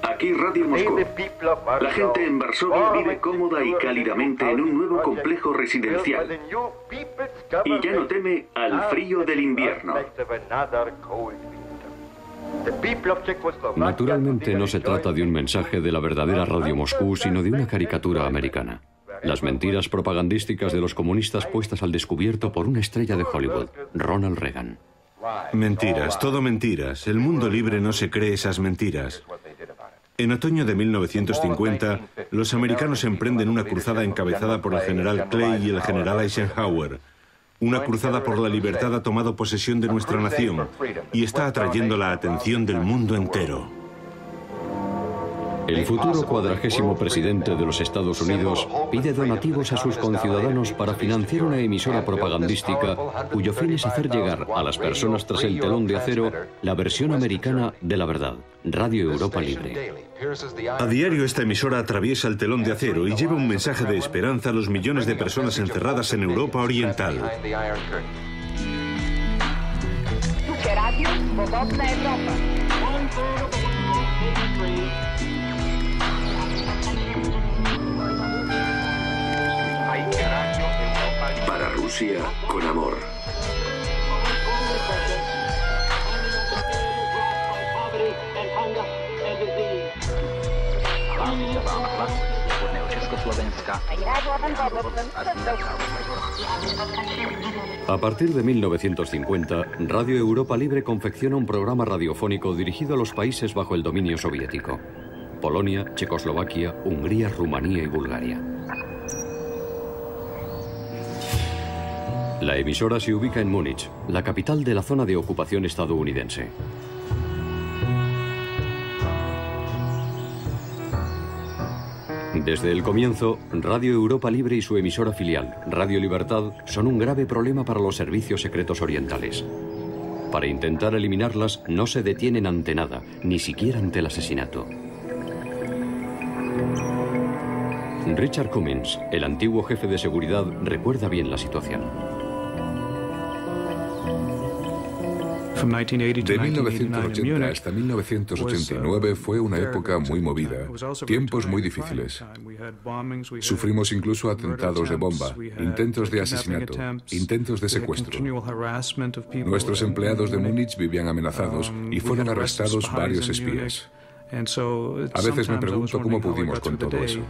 Aquí Radio Moscú. La gente en Varsovia vive cómoda y cálidamente en un nuevo complejo residencial. Y ya no teme al frío del invierno. Naturalmente no se trata de un mensaje de la verdadera Radio Moscú, sino de una caricatura americana. Las mentiras propagandísticas de los comunistas puestas al descubierto por una estrella de Hollywood, Ronald Reagan. Mentiras, todo mentiras. El mundo libre no se cree esas mentiras. En otoño de 1950, los americanos emprenden una cruzada encabezada por el general Clay y el general Eisenhower. Una cruzada por la libertad ha tomado posesión de nuestra nación y está atrayendo la atención del mundo entero. El futuro 40º presidente de los Estados Unidos pide donativos a sus conciudadanos para financiar una emisora propagandística cuyo fin es hacer llegar a las personas tras el telón de acero la versión americana de la verdad, Radio Europa Libre. A diario esta emisora atraviesa el telón de acero y lleva un mensaje de esperanza a los millones de personas encerradas en Europa Oriental. Para Rusia, con amor. A partir de 1950, Radio Europa Libre confecciona un programa radiofónico dirigido a los países bajo el dominio soviético: Polonia, Checoslovaquia, Hungría, Rumanía y Bulgaria. La emisora se ubica en Múnich, la capital de la zona de ocupación estadounidense. Desde el comienzo, Radio Europa Libre y su emisora filial, Radio Libertad, son un grave problema para los servicios secretos orientales. Para intentar eliminarlas, no se detienen ante nada, ni siquiera ante el asesinato. Richard Cummins, el antiguo jefe de seguridad, recuerda bien la situación. De 1980 hasta 1989 fue una época muy movida, tiempos muy difíciles. Sufrimos incluso atentados de bomba, intentos de asesinato, intentos de secuestro. Nuestros empleados de Múnich vivían amenazados y fueron arrestados varios espías. A veces me pregunto cómo pudimos con todo eso.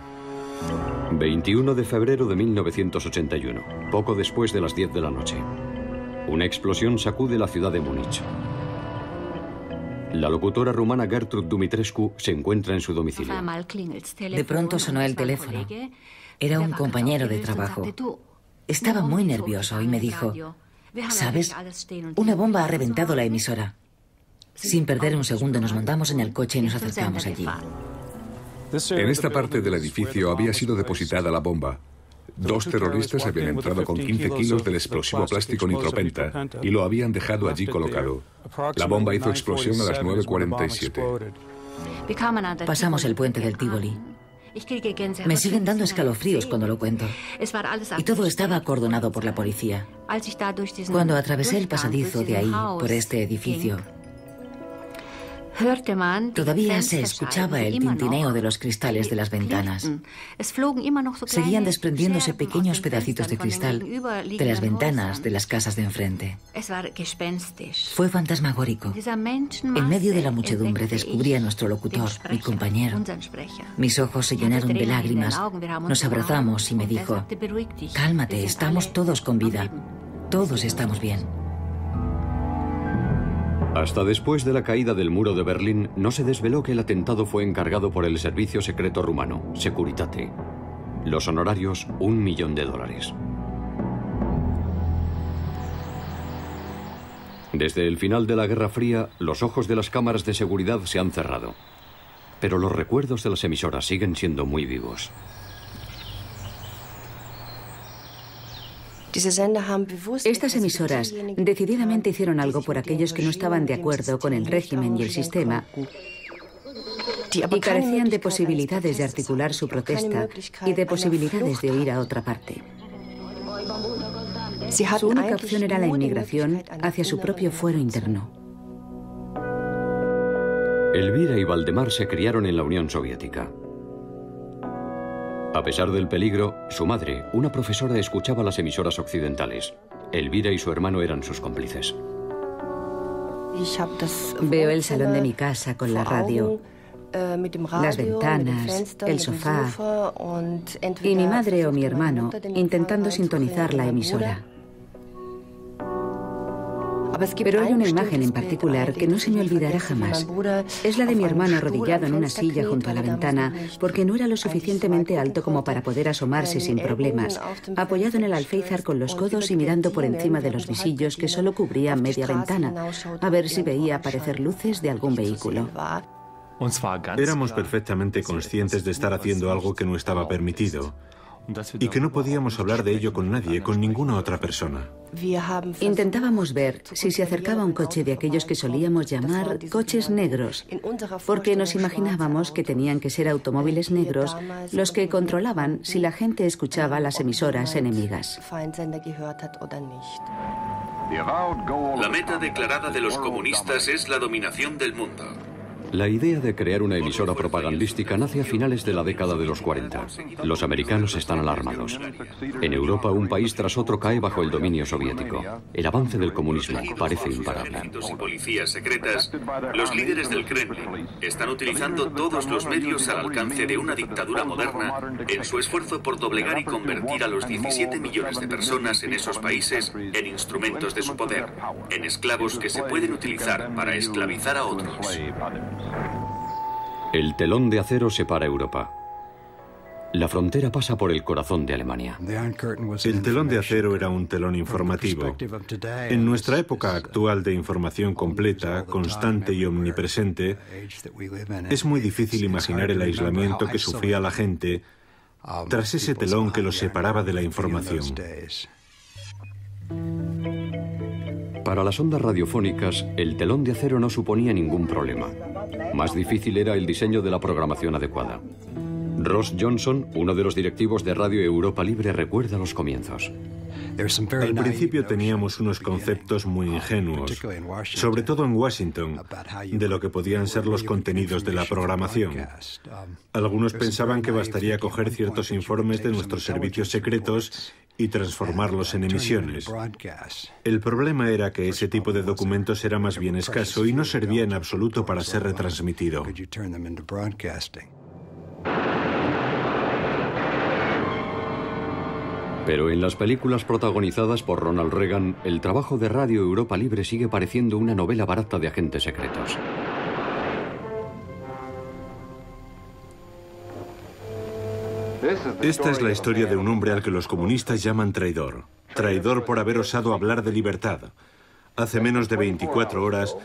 21 de febrero de 1981, poco después de las 10 de la noche. Una explosión sacude la ciudad de Múnich. La locutora rumana Gertrud Dumitrescu se encuentra en su domicilio. De pronto sonó el teléfono. Era un compañero de trabajo. Estaba muy nervioso y me dijo: ¿sabes? Una bomba ha reventado la emisora. Sin perder un segundo nos montamos en el coche y nos acercamos allí. En esta parte del edificio había sido depositada la bomba. Dos terroristas habían entrado con 15 kilos del explosivo plástico nitropenta y lo habían dejado allí colocado. La bomba hizo explosión a las 9:47. Pasamos el puente del Tívoli. Me siguen dando escalofríos cuando lo cuento. Y todo estaba acordonado por la policía. Cuando atravesé el pasadizo de ahí, por este edificio, todavía se escuchaba el tintineo de los cristales de las ventanas. Seguían desprendiéndose pequeños pedacitos de cristal de las ventanas de las casas de enfrente. Fue fantasmagórico. En medio de la muchedumbre descubrí a nuestro locutor, mi compañero. Mis ojos se llenaron de lágrimas. Nos abrazamos y me dijo: cálmate, estamos todos con vida. Todos estamos bien. Hasta después de la caída del muro de Berlín, no se desveló que el atentado fue encargado por el servicio secreto rumano, Securitate. Los honorarios, $1 millón. Desde el final de la Guerra Fría, los ojos de las cámaras de seguridad se han cerrado. Pero los recuerdos de las emisoras siguen siendo muy vivos. Estas emisoras decididamente hicieron algo por aquellos que no estaban de acuerdo con el régimen y el sistema y carecían de posibilidades de articular su protesta y de posibilidades de ir a otra parte. Su única opción era la inmigración hacia su propio fuero interno. Elvira y Valdemar se criaron en la Unión Soviética. A pesar del peligro, su madre, una profesora, escuchaba las emisoras occidentales. Elvira y su hermano eran sus cómplices. Veo el salón de mi casa con la radio, las ventanas, el sofá y mi madre o mi hermano intentando sintonizar la emisora. Pero hay una imagen en particular que no se me olvidará jamás. Es la de mi hermano arrodillado en una silla junto a la ventana, porque no era lo suficientemente alto como para poder asomarse sin problemas, apoyado en el alféizar con los codos y mirando por encima de los visillos que solo cubrían media ventana, a ver si veía aparecer luces de algún vehículo. Éramos perfectamente conscientes de estar haciendo algo que no estaba permitido y que no podíamos hablar de ello con nadie, con ninguna otra persona. Intentábamos ver si se acercaba un coche de aquellos que solíamos llamar coches negros, porque nos imaginábamos que tenían que ser automóviles negros los que controlaban si la gente escuchaba las emisoras enemigas. La meta declarada de los comunistas es la dominación del mundo. La idea de crear una emisora propagandística nace a finales de la década de los 40. Los americanos están alarmados. En Europa, un país tras otro cae bajo el dominio soviético. El avance del comunismo parece imparable. Y policías secretas, los líderes del Kremlin están utilizando todos los medios al alcance de una dictadura moderna en su esfuerzo por doblegar y convertir a los 17 millones de personas en esos países en instrumentos de su poder, en esclavos que se pueden utilizar para esclavizar a otros. El telón de acero separa Europa. La frontera pasa por el corazón de Alemania. El telón de acero era un telón informativo. En nuestra época actual de información completa, constante y omnipresente, es muy difícil imaginar el aislamiento que sufría la gente tras ese telón que los separaba de la información. Para las ondas radiofónicas, el telón de acero no suponía ningún problema. Más difícil era el diseño de la programación adecuada. Ross Johnson, uno de los directivos de Radio Europa Libre, recuerda los comienzos. Al principio teníamos unos conceptos muy ingenuos, sobre todo en Washington, de lo que podían ser los contenidos de la programación. Algunos pensaban que bastaría coger ciertos informes de nuestros servicios secretos y transformarlos en emisiones. El problema era que ese tipo de documentos era más bien escaso y no servía en absoluto para ser retransmitido. Pero en las películas protagonizadas por Ronald Reagan, el trabajo de Radio Europa Libre sigue pareciendo una novela barata de agentes secretos. Esta es la historia de un hombre al que los comunistas llaman traidor. Traidor por haber osado hablar de libertad. Hace menos de 24 horas,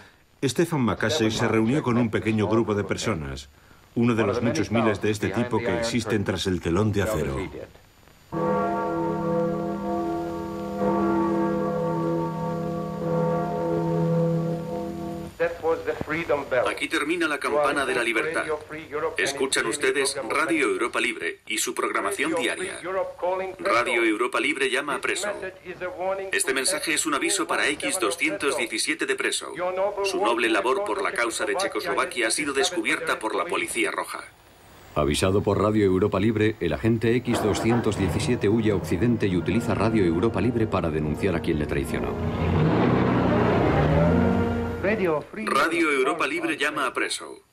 Stephen McCasey se reunió con un pequeño grupo de personas, uno de los muchos miles de este tipo que existen tras el telón de acero. Aquí termina la campana de la libertad. Escuchan ustedes Radio Europa Libre y su programación diaria. Radio Europa Libre llama a Preso. Este mensaje es un aviso para X-217 de Preso. Su noble labor por la causa de Checoslovaquia ha sido descubierta por la Policía Roja. Avisado por Radio Europa Libre, el agente X-217 huye a Occidente y utiliza Radio Europa Libre para denunciar a quien le traicionó. Radio Europa Libre llama a Preso.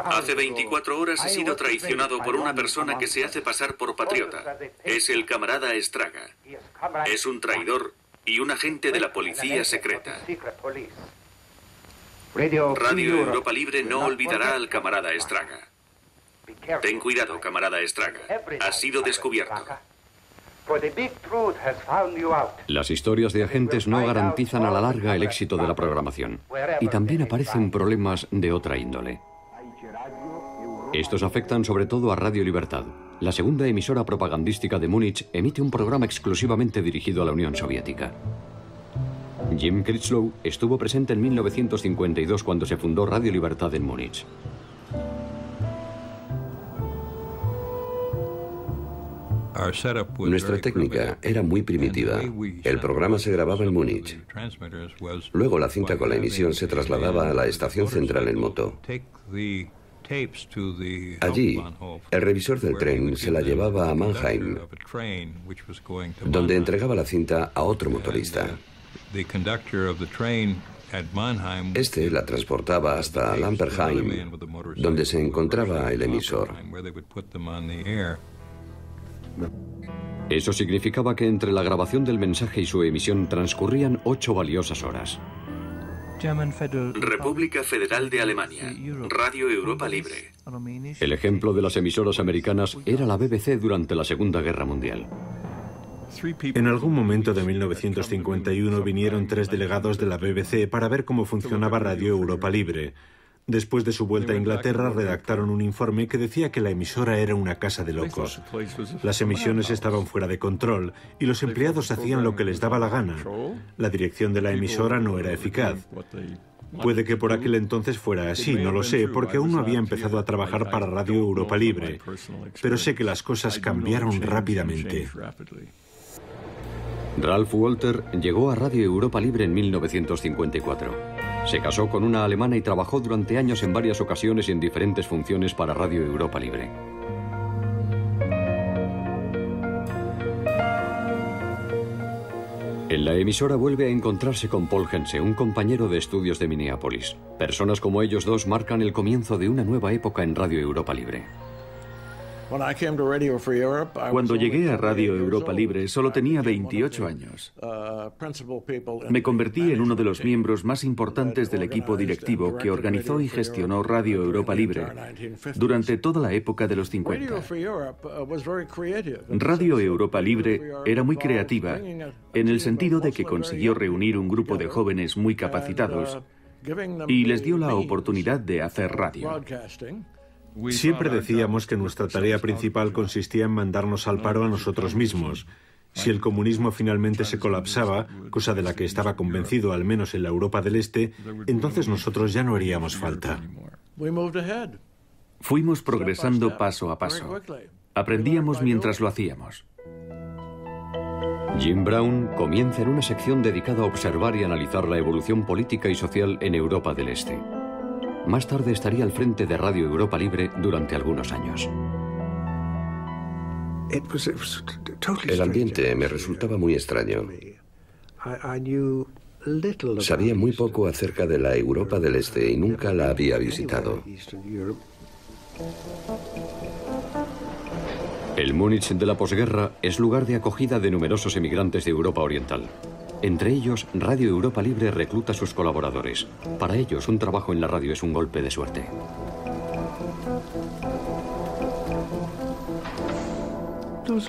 Hace 24 horas he sido traicionado por una persona que se hace pasar por patriota. Es el camarada Estraga. Es un traidor y un agente de la policía secreta. Radio Europa Libre no olvidará al camarada Estraga. Ten cuidado, camarada Estraga. Has sido descubierto. Las historias de agentes no garantizan a la larga el éxito de la programación. Y también aparecen problemas de otra índole. Estos afectan sobre todo a Radio Libertad. La segunda emisora propagandística de Múnich emite un programa exclusivamente dirigido a la Unión Soviética. Jim Critchlow estuvo presente en 1952 cuando se fundó Radio Libertad en Múnich. Nuestra técnica era muy primitiva. El programa se grababa en Múnich. Luego la cinta con la emisión se trasladaba a la estación central en moto. Allí, el revisor del tren se la llevaba a Mannheim, donde entregaba la cinta a otro motorista. Este la transportaba hasta Lamperheim, donde se encontraba el emisor. Eso significaba que entre la grabación del mensaje y su emisión transcurrían 8 valiosas horas. República Federal de Alemania, Radio Europa Libre. El ejemplo de las emisoras americanas era la BBC durante la Segunda Guerra Mundial. En algún momento de 1951 vinieron 3 delegados de la BBC para ver cómo funcionaba Radio Europa Libre. Después de su vuelta a Inglaterra, redactaron un informe que decía que la emisora era una casa de locos. Las emisiones estaban fuera de control y los empleados hacían lo que les daba la gana. La dirección de la emisora no era eficaz. Puede que por aquel entonces fuera así, no lo sé, porque aún no había empezado a trabajar para Radio Europa Libre. Pero sé que las cosas cambiaron rápidamente. Ralph Walter llegó a Radio Europa Libre en 1954. Se casó con una alemana y trabajó durante años en varias ocasiones y en diferentes funciones para Radio Europa Libre. En la emisora vuelve a encontrarse con Paul Hense, un compañero de estudios de Minneapolis. Personas como ellos dos marcan el comienzo de una nueva época en Radio Europa Libre. Cuando llegué a Radio Europa Libre solo tenía 28 años. Me convertí en uno de los miembros más importantes del equipo directivo que organizó y gestionó Radio Europa Libre durante toda la época de los 50. Radio Europa Libre era muy creativa en el sentido de que consiguió reunir un grupo de jóvenes muy capacitados y les dio la oportunidad de hacer radio. Siempre decíamos que nuestra tarea principal consistía en mandarnos al paro a nosotros mismos. Si el comunismo finalmente se colapsaba, cosa de la que estaba convencido al menos en la Europa del Este, entonces nosotros ya no haríamos falta. Fuimos progresando paso a paso. Aprendíamos mientras lo hacíamos. Jim Brown comienza en una sección dedicada a observar y analizar la evolución política y social en Europa del Este. Más tarde estaría al frente de Radio Europa Libre durante algunos años. El ambiente me resultaba muy extraño. Sabía muy poco acerca de la Europa del Este y nunca la había visitado. El Múnich de la posguerra es lugar de acogida de numerosos emigrantes de Europa Oriental. Entre ellos, Radio Europa Libre recluta a sus colaboradores. Para ellos, un trabajo en la radio es un golpe de suerte.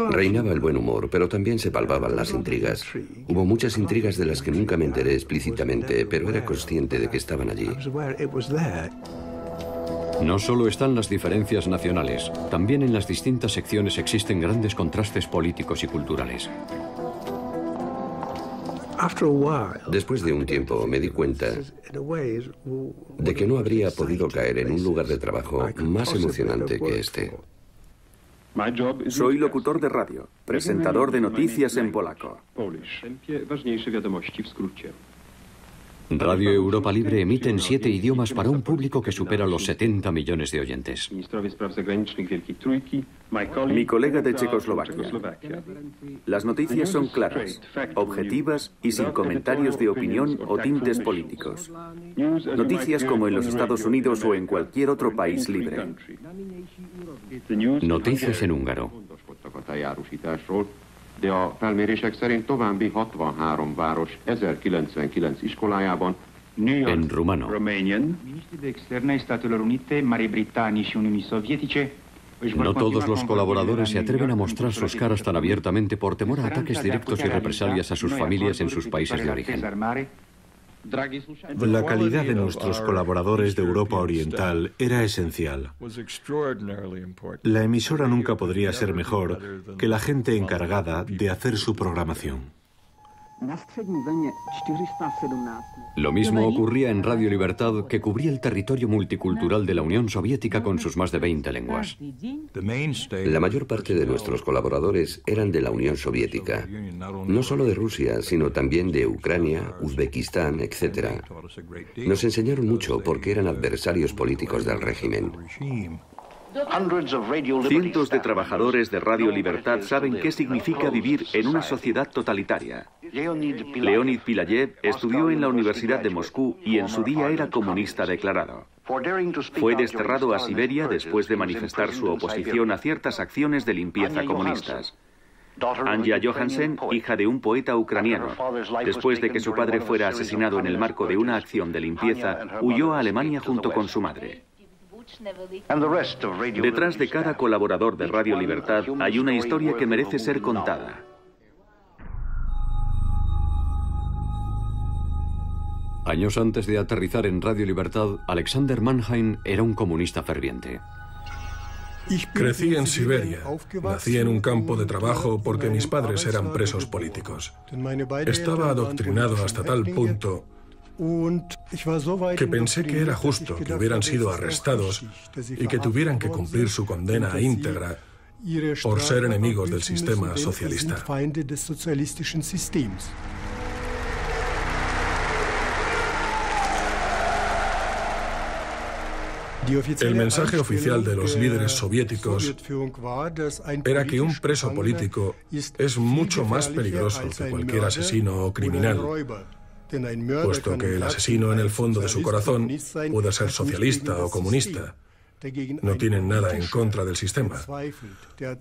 Reinaba el buen humor, pero también se palpaban las intrigas. Hubo muchas intrigas de las que nunca me enteré explícitamente, pero era consciente de que estaban allí. No solo están las diferencias nacionales, también en las distintas secciones existen grandes contrastes políticos y culturales. Después de un tiempo me di cuenta de que no habría podido caer en un lugar de trabajo más emocionante que este. Soy locutor de radio, presentador de noticias en polaco. Radio Europa Libre emite en 7 idiomas para un público que supera los 70 millones de oyentes. Mi colega de Checoslovaquia. Las noticias son claras, objetivas y sin comentarios de opinión o tintes políticos. Noticias como en los Estados Unidos o en cualquier otro país libre. Noticias en húngaro. De a felmérések szerint további 63 város 1099 iskolájában en rumano. No todos los colaboradores se atreven a mostrar sus caras tan abiertamente por temor a ataques directos y represalias a sus familias en sus países de origen. La calidad de nuestros colaboradores de Europa Oriental era esencial. La emisora nunca podría ser mejor que la gente encargada de hacer su programación. Lo mismo ocurría en Radio Libertad, que cubría el territorio multicultural de la Unión Soviética con sus más de 20 lenguas. La mayor parte de nuestros colaboradores eran de la Unión Soviética, no solo de Rusia, sino también de Ucrania, Uzbekistán, etc. Nos enseñaron mucho porque eran adversarios políticos del régimen. Cientos de trabajadores de Radio Libertad saben qué significa vivir en una sociedad totalitaria. Leonid Pilayev estudió en la Universidad de Moscú y en su día era comunista declarado. Fue desterrado a Siberia después de manifestar su oposición a ciertas acciones de limpieza comunistas. Anja Johansen, hija de un poeta ucraniano, después de que su padre fuera asesinado en el marco de una acción de limpieza, huyó a Alemania junto con su madre. Detrás de cada colaborador de Radio Libertad hay una historia que merece ser contada. Años antes de aterrizar en Radio Libertad, Alexander Mannheim era un comunista ferviente. Crecí en Siberia. Nací en un campo de trabajo porque mis padres eran presos políticos. Estaba adoctrinado hasta tal punto que pensé que era justo que hubieran sido arrestados y que tuvieran que cumplir su condena íntegra por ser enemigos del sistema socialista. El mensaje oficial de los líderes soviéticos era que un preso político es mucho más peligroso que cualquier asesino o criminal, puesto que el asesino en el fondo de su corazón puede ser socialista o comunista. No tienen nada en contra del sistema.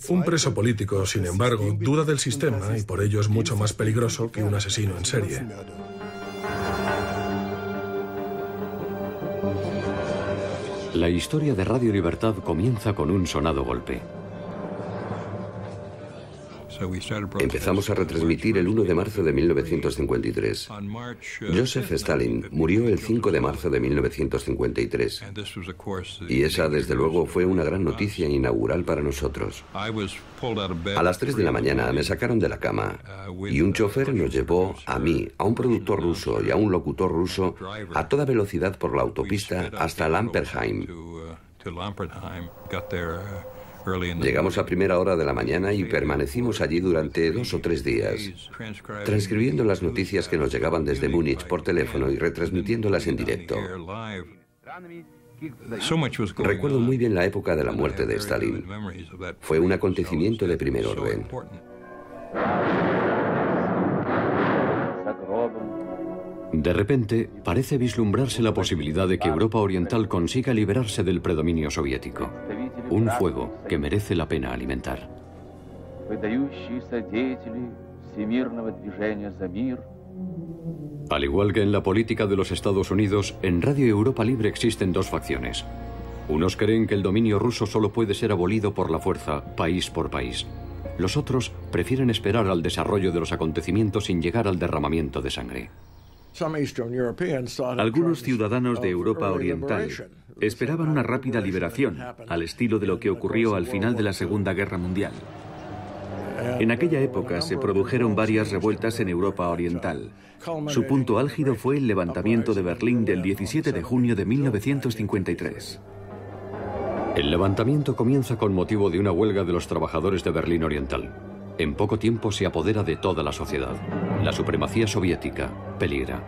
Un preso político, sin embargo, duda del sistema y por ello es mucho más peligroso que un asesino en serie. La historia de Radio Libertad comienza con un sonado golpe. Empezamos a retransmitir el 1 de marzo de 1953. Joseph Stalin murió el 5 de marzo de 1953. Y esa, desde luego, fue una gran noticia inaugural para nosotros. A las 3 de la mañana me sacaron de la cama y un chofer nos llevó a mí, a un productor ruso y a un locutor ruso a toda velocidad por la autopista hasta Lampertheim. Llegamos a primera hora de la mañana y permanecimos allí durante 2 o 3 días, transcribiendo las noticias que nos llegaban desde Múnich por teléfono y retransmitiéndolas en directo. Recuerdo muy bien la época de la muerte de Stalin. Fue un acontecimiento de primer orden. De repente, parece vislumbrarse la posibilidad de que Europa Oriental consiga liberarse del predominio soviético. Un fuego que merece la pena alimentar. Al igual que en la política de los Estados Unidos, en Radio Europa Libre existen 2 facciones. Unos creen que el dominio ruso solo puede ser abolido por la fuerza, país por país. Los otros prefieren esperar al desarrollo de los acontecimientos sin llegar al derramamiento de sangre. Algunos ciudadanos de Europa Oriental esperaban una rápida liberación, al estilo de lo que ocurrió al final de la Segunda Guerra Mundial. En aquella época se produjeron varias revueltas en Europa Oriental. Su punto álgido fue el levantamiento de Berlín del 17 de junio de 1953. El levantamiento comienza con motivo de una huelga de los trabajadores de Berlín Oriental. En poco tiempo se apodera de toda la sociedad. La supremacía soviética peligra.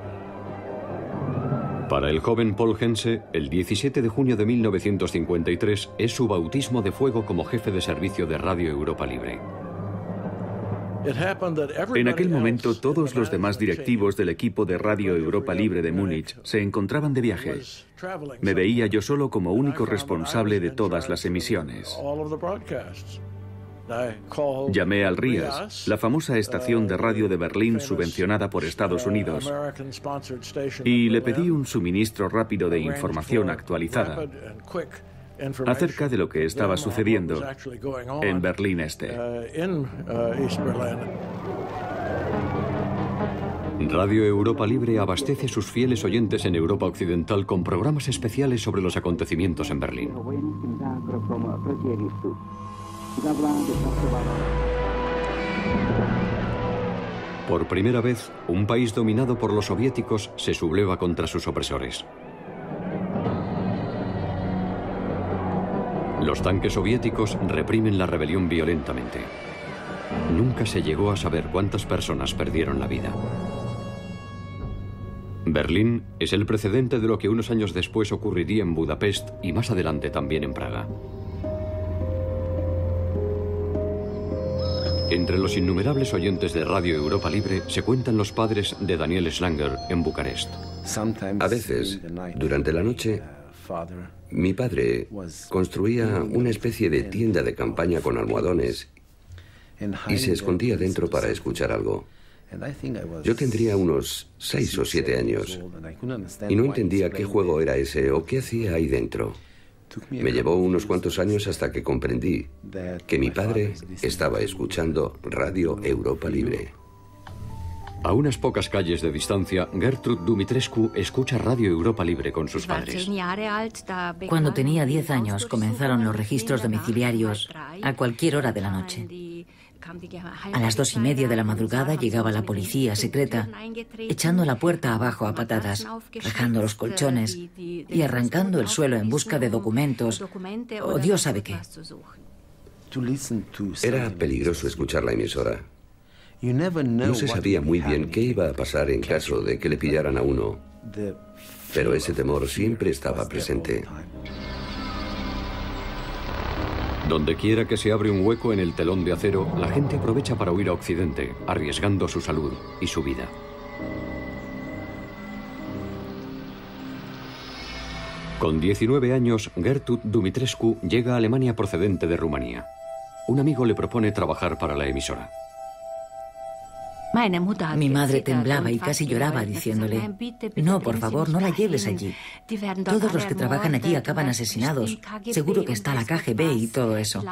Para el joven Paul Hense, el 17 de junio de 1953 es su bautismo de fuego como jefe de servicio de Radio Europa Libre. En aquel momento, todos los demás directivos del equipo de Radio Europa Libre de Múnich se encontraban de viaje. Me veía yo solo como único responsable de todas las emisiones. Llamé al RIAS, la famosa estación de radio de Berlín subvencionada por Estados Unidos, y le pedí un suministro rápido de información actualizada acerca de lo que estaba sucediendo en Berlín Este. Radio Europa Libre abastece a sus fieles oyentes en Europa Occidental con programas especiales sobre los acontecimientos en Berlín. Por primera vez, un país dominado por los soviéticos se subleva contra sus opresores. Los tanques soviéticos reprimen la rebelión violentamente. Nunca se llegó a saber cuántas personas perdieron la vida. Berlín es el precedente de lo que unos años después ocurriría en Budapest y más adelante también en Praga. Entre los innumerables oyentes de Radio Europa Libre se cuentan los padres de Daniel Schlanger en Bucarest. A veces, durante la noche, mi padre construía una especie de tienda de campaña con almohadones y se escondía dentro para escuchar algo. Yo tendría unos 6 o 7 años y no entendía qué juego era ese o qué hacía ahí dentro. Me llevó unos cuantos años hasta que comprendí que mi padre estaba escuchando Radio Europa Libre. A unas pocas calles de distancia, Gertrud Dumitrescu escucha Radio Europa Libre con sus padres. Cuando tenía 10 años comenzaron los registros domiciliarios a cualquier hora de la noche. A las 2:30 de la madrugada llegaba la policía secreta, echando la puerta abajo a patadas, rajando los colchones y arrancando el suelo en busca de documentos o Dios sabe qué. Era peligroso escuchar la emisora. No se sabía muy bien qué iba a pasar en caso de que le pillaran a uno, pero ese temor siempre estaba presente. Donde quiera que se abre un hueco en el telón de acero, la gente aprovecha para huir a Occidente, arriesgando su salud y su vida. Con 19 años, Gertrud Dumitrescu llega a Alemania procedente de Rumanía. Un amigo le propone trabajar para la emisora. Mi madre temblaba y casi lloraba diciéndole: no, por favor, no la lleves allí. Todos los que trabajan allí acaban asesinados. Seguro que está la KGB y todo eso.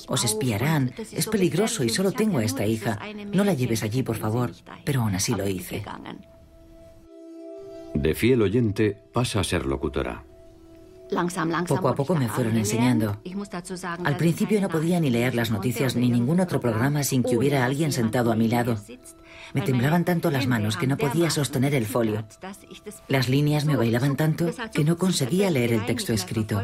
Os espiarán. Es peligroso y solo tengo a esta hija. No la lleves allí, por favor. Pero aún así lo hice. De fiel oyente pasa a ser locutora. Poco a poco me fueron enseñando. Al principio no podía ni leer las noticias ni ningún otro programa sin que hubiera alguien sentado a mi lado. Me temblaban tanto las manos que no podía sostener el folio. Las líneas me bailaban tanto que no conseguía leer el texto escrito.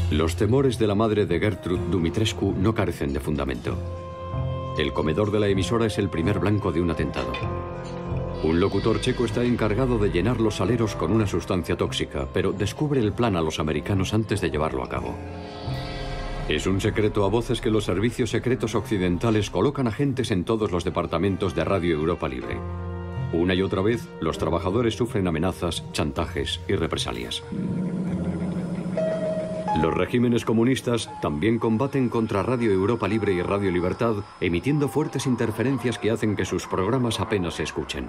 Los temores de la madre de Gertrud Dumitrescu no carecen de fundamento. El comedor de la emisora es el primer blanco de un atentado. Un locutor checo está encargado de llenar los aleros con una sustancia tóxica, pero descubre el plan a los americanos antes de llevarlo a cabo. Es un secreto a voces que los servicios secretos occidentales colocan agentes en todos los departamentos de Radio Europa Libre. Una y otra vez, los trabajadores sufren amenazas, chantajes y represalias. Los regímenes comunistas también combaten contra Radio Europa Libre y Radio Libertad, emitiendo fuertes interferencias que hacen que sus programas apenas se escuchen.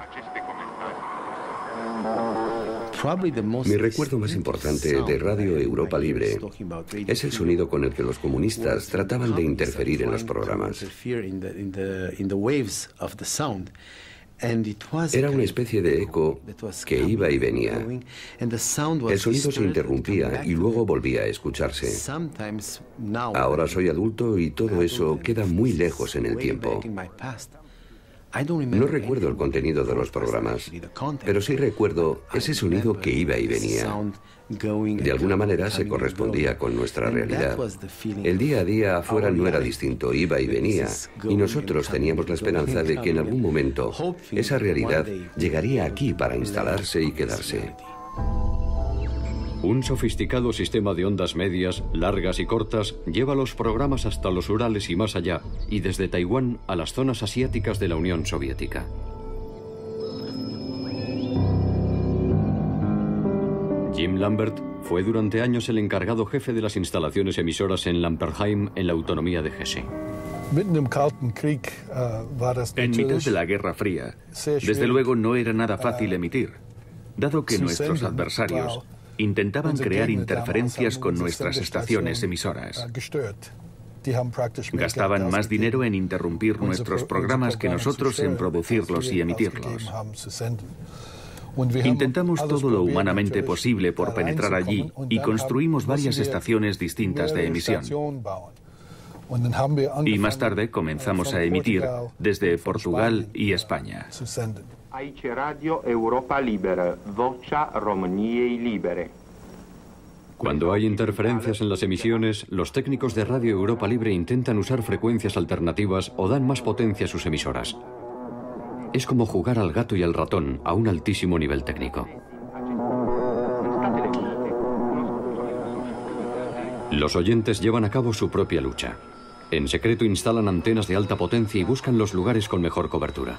Mi recuerdo más importante de Radio Europa Libre es el sonido con el que los comunistas trataban de interferir en los programas. Era una especie de eco que iba y venía. El sonido se interrumpía y luego volvía a escucharse. Ahora soy adulto y todo eso queda muy lejos en el tiempo. No recuerdo el contenido de los programas, pero sí recuerdo ese sonido que iba y venía. De alguna manera se correspondía con nuestra realidad. El día a día afuera no era distinto, iba y venía, y nosotros teníamos la esperanza de que en algún momento esa realidad llegaría aquí para instalarse y quedarse. Un sofisticado sistema de ondas medias, largas y cortas lleva los programas hasta los Urales y más allá, y desde Taiwán a las zonas asiáticas de la Unión Soviética. Jim Lambert fue durante años el encargado jefe de las instalaciones emisoras en Lampertheim, en la autonomía de Hesse. En mitad de la Guerra Fría, desde luego no era nada fácil emitir, dado que nuestros adversarios intentaban crear interferencias con nuestras estaciones emisoras. Gastaban más dinero en interrumpir nuestros programas que nosotros en producirlos y emitirlos. Intentamos todo lo humanamente posible por penetrar allí y construimos varias estaciones distintas de emisión. Y más tarde comenzamos a emitir desde Portugal y España. Aici Radio Europa Libera, Vocea României Libere. Cuando hay interferencias en las emisiones, los técnicos de Radio Europa Libre intentan usar frecuencias alternativas o dan más potencia a sus emisoras. Es como jugar al gato y al ratón a un altísimo nivel técnico. Los oyentes llevan a cabo su propia lucha. En secreto instalan antenas de alta potencia y buscan los lugares con mejor cobertura.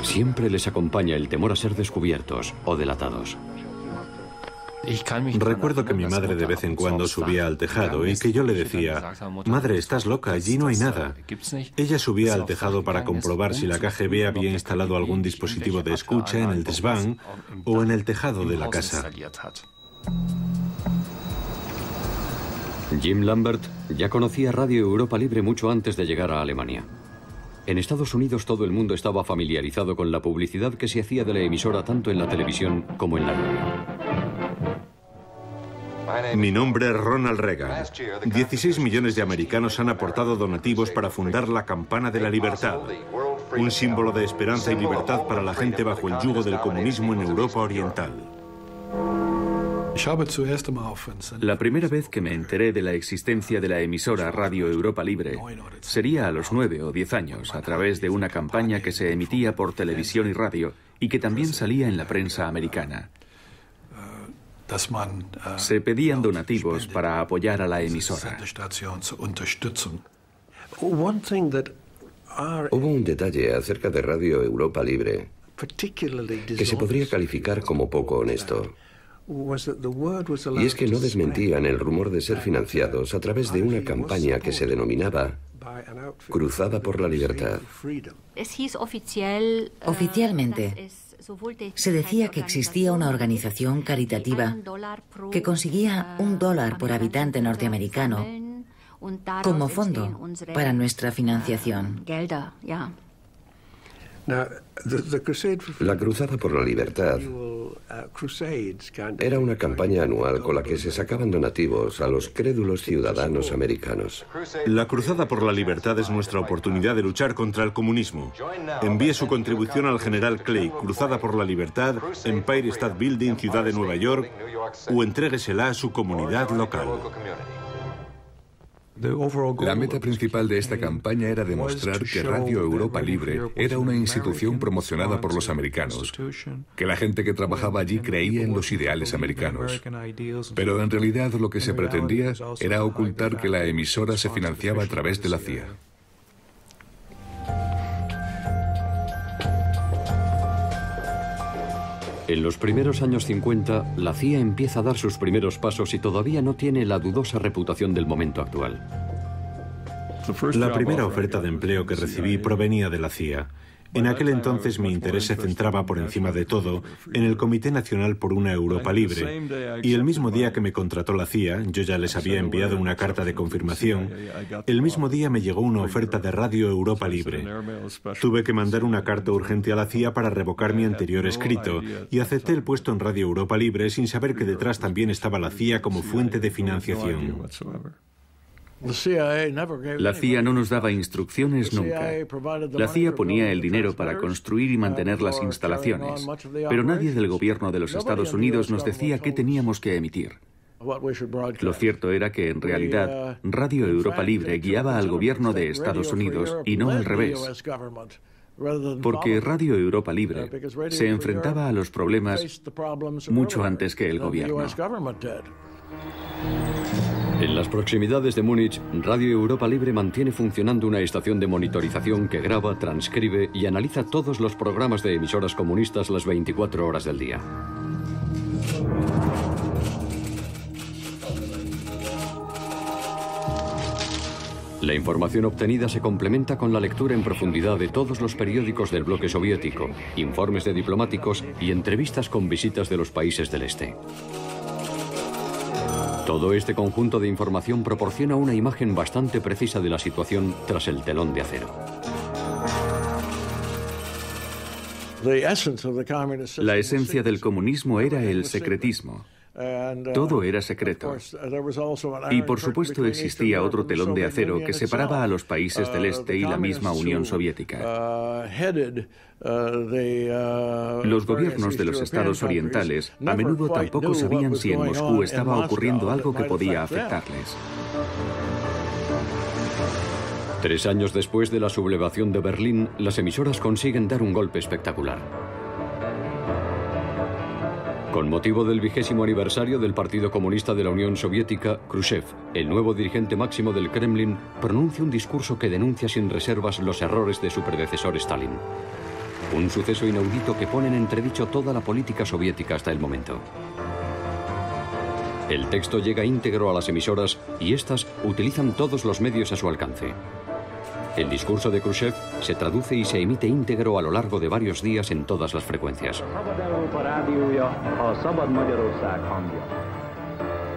Siempre les acompaña el temor a ser descubiertos o delatados. Recuerdo que mi madre de vez en cuando subía al tejado y que yo le decía: «Madre, estás loca, allí no hay nada». Ella subía al tejado para comprobar si la KGB había instalado algún dispositivo de escucha en el desván o en el tejado de la casa. Jim Lambert ya conocía Radio Europa Libre mucho antes de llegar a Alemania. En Estados Unidos todo el mundo estaba familiarizado con la publicidad que se hacía de la emisora tanto en la televisión como en la radio. Mi nombre es Ronald Reagan. 16 millones de americanos han aportado donativos para fundar la Campana de la Libertad, un símbolo de esperanza y libertad para la gente bajo el yugo del comunismo en Europa Oriental. La primera vez que me enteré de la existencia de la emisora Radio Europa Libre sería a los 9 o 10 años, a través de una campaña que se emitía por televisión y radio y que también salía en la prensa americana. Se pedían donativos para apoyar a la emisora. Hubo un detalle acerca de Radio Europa Libre que se podría calificar como poco honesto. Y es que no desmentían el rumor de ser financiados a través de una campaña que se denominaba Cruzada por la Libertad. Oficialmente, se decía que existía una organización caritativa que conseguía $1 por habitante norteamericano como fondo para nuestra financiación. La Cruzada por la Libertad era una campaña anual con la que se sacaban donativos a los crédulos ciudadanos americanos. La Cruzada por la Libertad es nuestra oportunidad de luchar contra el comunismo. Envíe su contribución al General Clay, Cruzada por la Libertad, Empire State Building, Ciudad de Nueva York, o entréguesela a su comunidad local. La meta principal de esta campaña era demostrar que Radio Europa Libre era una institución promocionada por los americanos, que la gente que trabajaba allí creía en los ideales americanos. Pero en realidad lo que se pretendía era ocultar que la emisora se financiaba a través de la CIA. En los primeros años 50, la CIA empieza a dar sus primeros pasos y todavía no tiene la dudosa reputación del momento actual. La primera oferta de empleo que recibí provenía de la CIA. En aquel entonces mi interés se centraba por encima de todo en el Comité Nacional por una Europa Libre, y el mismo día que me contrató la CIA, yo ya les había enviado una carta de confirmación, el mismo día me llegó una oferta de Radio Europa Libre. Tuve que mandar una carta urgente a la CIA para revocar mi anterior escrito, y acepté el puesto en Radio Europa Libre sin saber que detrás también estaba la CIA como fuente de financiación. La CIA no nos daba instrucciones nunca. La CIA ponía el dinero para construir y mantener las instalaciones, pero nadie del gobierno de los Estados Unidos nos decía qué teníamos que emitir. Lo cierto era que, en realidad, Radio Europa Libre guiaba al gobierno de Estados Unidos y no al revés. Porque Radio Europa Libre se enfrentaba a los problemas mucho antes que el gobierno. En las proximidades de Múnich, Radio Europa Libre mantiene funcionando una estación de monitorización que graba, transcribe y analiza todos los programas de emisoras comunistas las 24 horas del día. La información obtenida se complementa con la lectura en profundidad de todos los periódicos del bloque soviético, informes de diplomáticos y entrevistas con visitas de los países del este. Todo este conjunto de información proporciona una imagen bastante precisa de la situación tras el telón de acero. La esencia del comunismo era el secretismo. Todo era secreto. Y por supuesto existía otro telón de acero que separaba a los países del este y la misma Unión Soviética. Los gobiernos de los estados orientales a menudo tampoco sabían si en Moscú estaba ocurriendo algo que podía afectarles. 3 años después de la sublevación de Berlín, las emisoras consiguen dar un golpe espectacular. Con motivo del 20º aniversario del Partido Comunista de la Unión Soviética, Khrushchev, el nuevo dirigente máximo del Kremlin, pronuncia un discurso que denuncia sin reservas los errores de su predecesor Stalin. Un suceso inaudito que pone en entredicho toda la política soviética hasta el momento. El texto llega íntegro a las emisoras y éstas utilizan todos los medios a su alcance. El discurso de Khrushchev se traduce y se emite íntegro a lo largo de varios días en todas las frecuencias.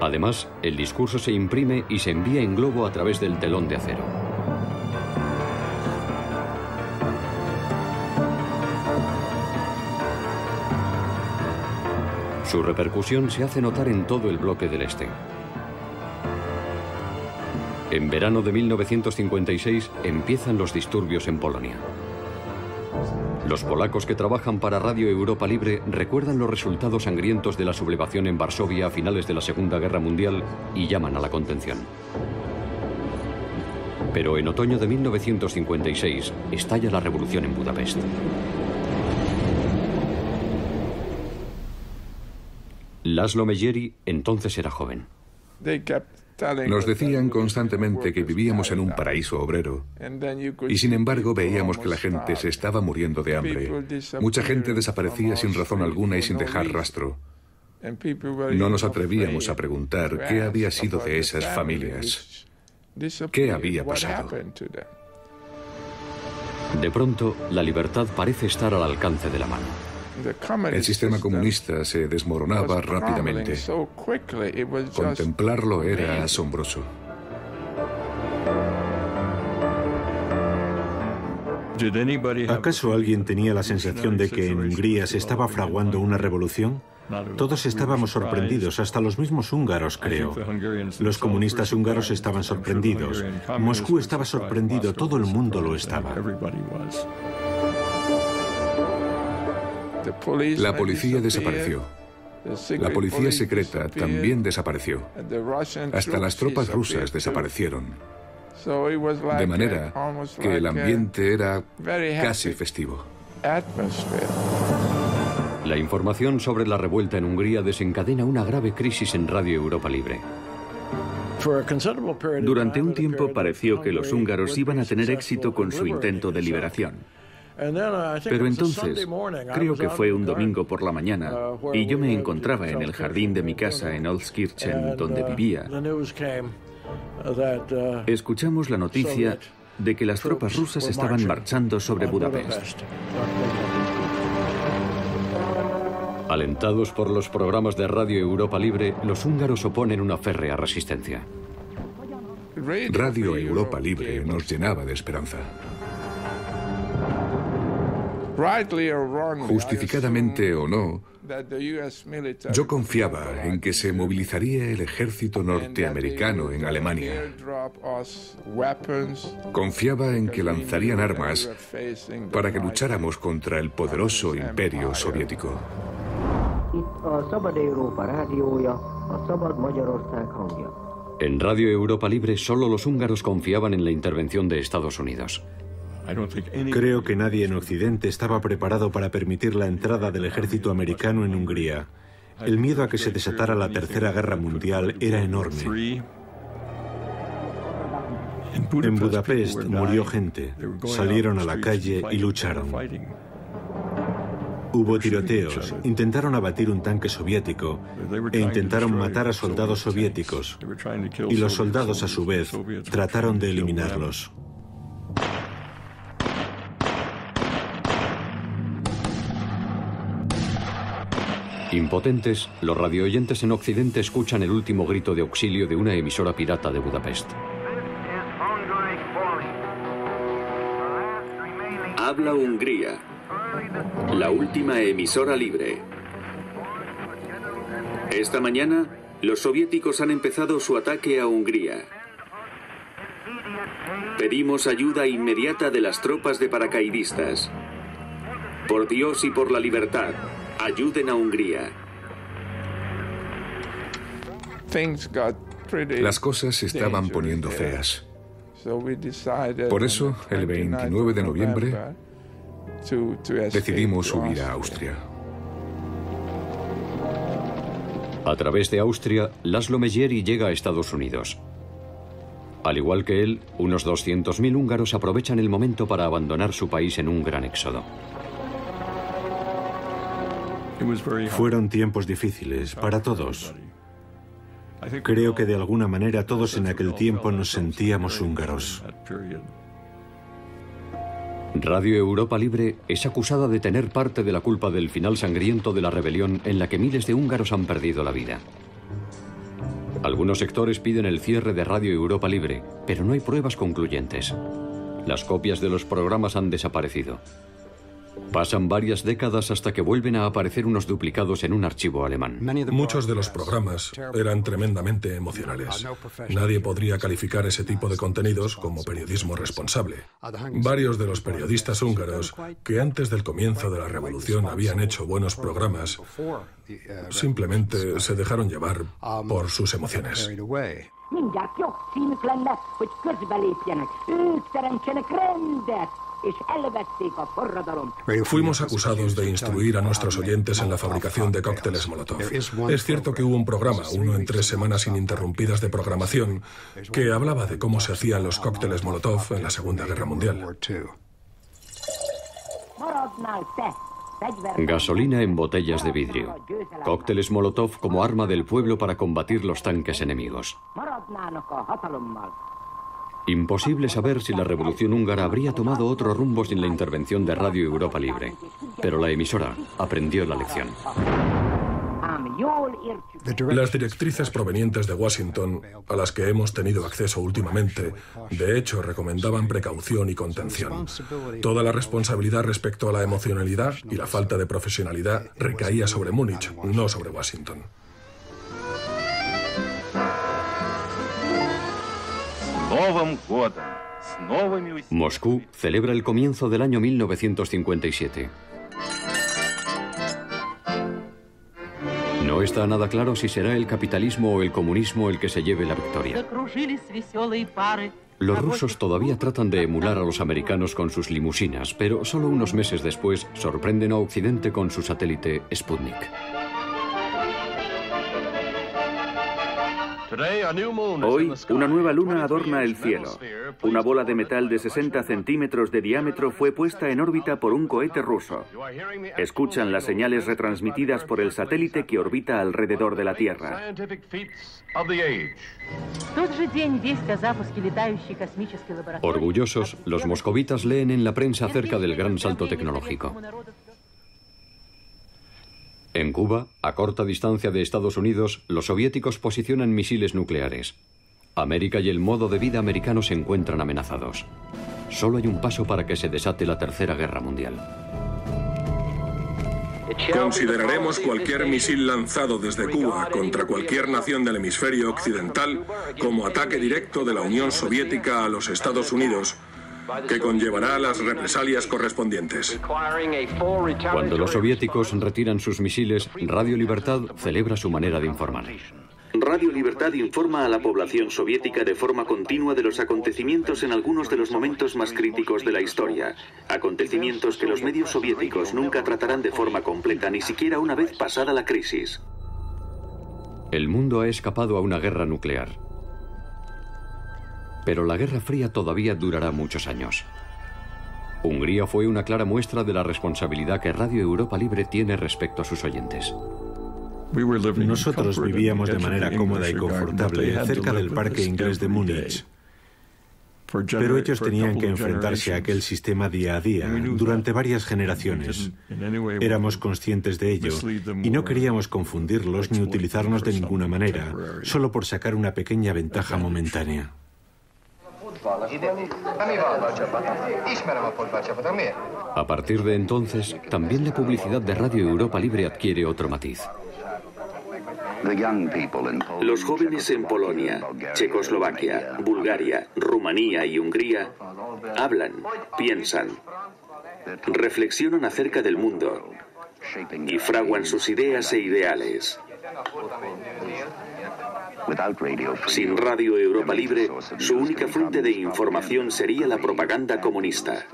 Además, el discurso se imprime y se envía en globo a través del telón de acero. Su repercusión se hace notar en todo el bloque del Este. En verano de 1956 empiezan los disturbios en Polonia. Los polacos que trabajan para Radio Europa Libre recuerdan los resultados sangrientos de la sublevación en Varsovia a finales de la Segunda Guerra Mundial y llaman a la contención. Pero en otoño de 1956 estalla la revolución en Budapest. Laszlo Megyeri entonces era joven. Nos decían constantemente que vivíamos en un paraíso obrero y sin embargo veíamos que la gente se estaba muriendo de hambre. Mucha gente desaparecía sin razón alguna y sin dejar rastro. No nos atrevíamos a preguntar qué había sido de esas familias, qué había pasado. De pronto, la libertad parece estar al alcance de la mano. El sistema comunista se desmoronaba rápidamente. Contemplarlo era asombroso. ¿Acaso alguien tenía la sensación de que en Hungría se estaba fraguando una revolución? Todos estábamos sorprendidos, hasta los mismos húngaros, creo. Los comunistas húngaros estaban sorprendidos. Moscú estaba sorprendido, todo el mundo lo estaba. La policía desapareció. La policía secreta también desapareció. Hasta las tropas rusas desaparecieron. De manera que el ambiente era casi festivo. La información sobre la revuelta en Hungría desencadena una grave crisis en Radio Europa Libre. Durante un tiempo pareció que los húngaros iban a tener éxito con su intento de liberación. Pero entonces, creo que fue un domingo por la mañana, y yo me encontraba en el jardín de mi casa en Oldskirchen, donde vivía. Escuchamos la noticia de que las tropas rusas estaban marchando sobre Budapest. Alentados por los programas de Radio Europa Libre, los húngaros oponen una férrea resistencia. Radio Europa Libre nos llenaba de esperanza. Justificadamente o no, yo confiaba en que se movilizaría el ejército norteamericano en Alemania. Confiaba en que lanzarían armas para que lucháramos contra el poderoso imperio soviético. En Radio Europa Libre solo los húngaros confiaban en la intervención de Estados Unidos. Creo que nadie en Occidente estaba preparado para permitir la entrada del ejército americano en Hungría. El miedo a que se desatara la Tercera Guerra Mundial era enorme. En Budapest murió gente, salieron a la calle y lucharon. Hubo tiroteos, intentaron abatir un tanque soviético e intentaron matar a soldados soviéticos. Y los soldados, a su vez, trataron de eliminarlos. Impotentes, los radioyentes en Occidente escuchan el último grito de auxilio de una emisora pirata de Budapest. Habla Hungría, la última emisora libre. Esta mañana, los soviéticos han empezado su ataque a Hungría. Pedimos ayuda inmediata de las tropas de paracaidistas. Por Dios y por la libertad, ayuden a Hungría. Las cosas se estaban poniendo feas. Por eso, el 29 de noviembre, decidimos huir a Austria. A través de Austria, Laszlo Megyeri llega a Estados Unidos. Al igual que él, unos 200.000 húngaros aprovechan el momento para abandonar su país en un gran éxodo. Fueron tiempos difíciles para todos. Creo que de alguna manera todos en aquel tiempo nos sentíamos húngaros. Radio Europa Libre es acusada de tener parte de la culpa del final sangriento de la rebelión en la que miles de húngaros han perdido la vida. Algunos sectores piden el cierre de Radio Europa Libre, pero no hay pruebas concluyentes. Las copias de los programas han desaparecido. Pasan varias décadas hasta que vuelven a aparecer unos duplicados en un archivo alemán. Muchos de los programas eran tremendamente emocionales. Nadie podría calificar ese tipo de contenidos como periodismo responsable. Varios de los periodistas húngaros, que antes del comienzo de la revolución habían hecho buenos programas, simplemente se dejaron llevar por sus emociones. Fuimos acusados de instruir a nuestros oyentes en la fabricación de cócteles Molotov. Es cierto que hubo un programa, uno en 3 semanas ininterrumpidas de programación, que hablaba de cómo se hacían los cócteles Molotov en la Segunda Guerra Mundial. Gasolina en botellas de vidrio. Cócteles Molotov como arma del pueblo para combatir los tanques enemigos. Imposible saber si la revolución húngara habría tomado otro rumbo sin la intervención de Radio Europa Libre. Pero la emisora aprendió la lección. Las directrices provenientes de Washington, a las que hemos tenido acceso últimamente, de hecho recomendaban precaución y contención. Toda la responsabilidad respecto a la emocionalidad y la falta de profesionalidad recaía sobre Múnich, no sobre Washington. Moscú celebra el comienzo del año 1957. No está nada claro si será el capitalismo o el comunismo el que se lleve la victoria. Los rusos todavía tratan de emular a los americanos con sus limusinas, pero solo unos meses después sorprenden a Occidente con su satélite Sputnik. Hoy, una nueva luna adorna el cielo. Una bola de metal de 60 centímetros de diámetro fue puesta en órbita por un cohete ruso. Escuchan las señales retransmitidas por el satélite que orbita alrededor de la Tierra. Orgullosos, los moscovitas leen en la prensa acerca del gran salto tecnológico. En Cuba, a corta distancia de Estados Unidos, los soviéticos posicionan misiles nucleares. América y el modo de vida americano se encuentran amenazados. Solo hay un paso para que se desate la Tercera Guerra Mundial. Consideraremos cualquier misil lanzado desde Cuba contra cualquier nación del hemisferio occidental como ataque directo de la Unión Soviética a los Estados Unidos, que conllevará las represalias correspondientes. Cuando los soviéticos retiran sus misiles, Radio Libertad celebra su manera de informar. Radio Libertad informa a la población soviética de forma continua de los acontecimientos en algunos de los momentos más críticos de la historia. Acontecimientos que los medios soviéticos nunca tratarán de forma completa, ni siquiera una vez pasada la crisis. El mundo ha escapado a una guerra nuclear. Pero la Guerra Fría todavía durará muchos años. Hungría fue una clara muestra de la responsabilidad que Radio Europa Libre tiene respecto a sus oyentes. Nosotros vivíamos de manera cómoda y confortable cerca del parque inglés de Múnich. Pero ellos tenían que enfrentarse a aquel sistema día a día, durante varias generaciones. Éramos conscientes de ello y no queríamos confundirlos ni utilizarnos de ninguna manera, solo por sacar una pequeña ventaja momentánea. A partir de entonces, también la publicidad de Radio Europa Libre adquiere otro matiz. Los jóvenes en Polonia, Checoslovaquia, Bulgaria, Rumanía y Hungría hablan, piensan, reflexionan acerca del mundo y fraguan sus ideas e ideales. Sin Radio Europa Libre, su única fuente de información sería la propaganda comunista.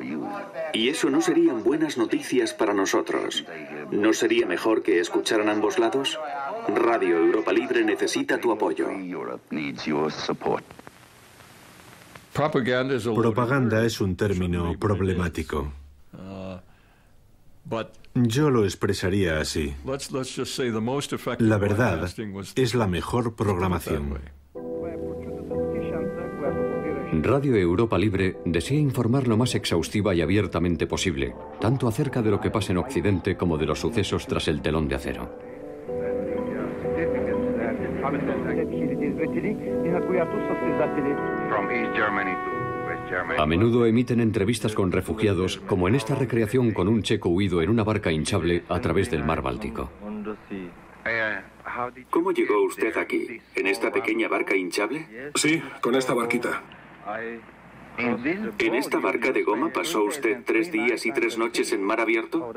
Y eso no serían buenas noticias para nosotros. ¿No sería mejor que escucharan ambos lados? Radio Europa Libre necesita tu apoyo. Propaganda es un término problemático. Yo lo expresaría así. La verdad es la mejor programación. Radio Europa Libre desea informar lo más exhaustiva y abiertamente posible, tanto acerca de lo que pasa en Occidente como de los sucesos tras el telón de acero. A menudo emiten entrevistas con refugiados, como en esta recreación con un checo huido en una barca hinchable a través del mar Báltico. ¿Cómo llegó usted aquí? ¿En esta pequeña barca hinchable? Sí, con esta barquita. ¿En esta barca de goma pasó usted 3 días y 3 noches en mar abierto?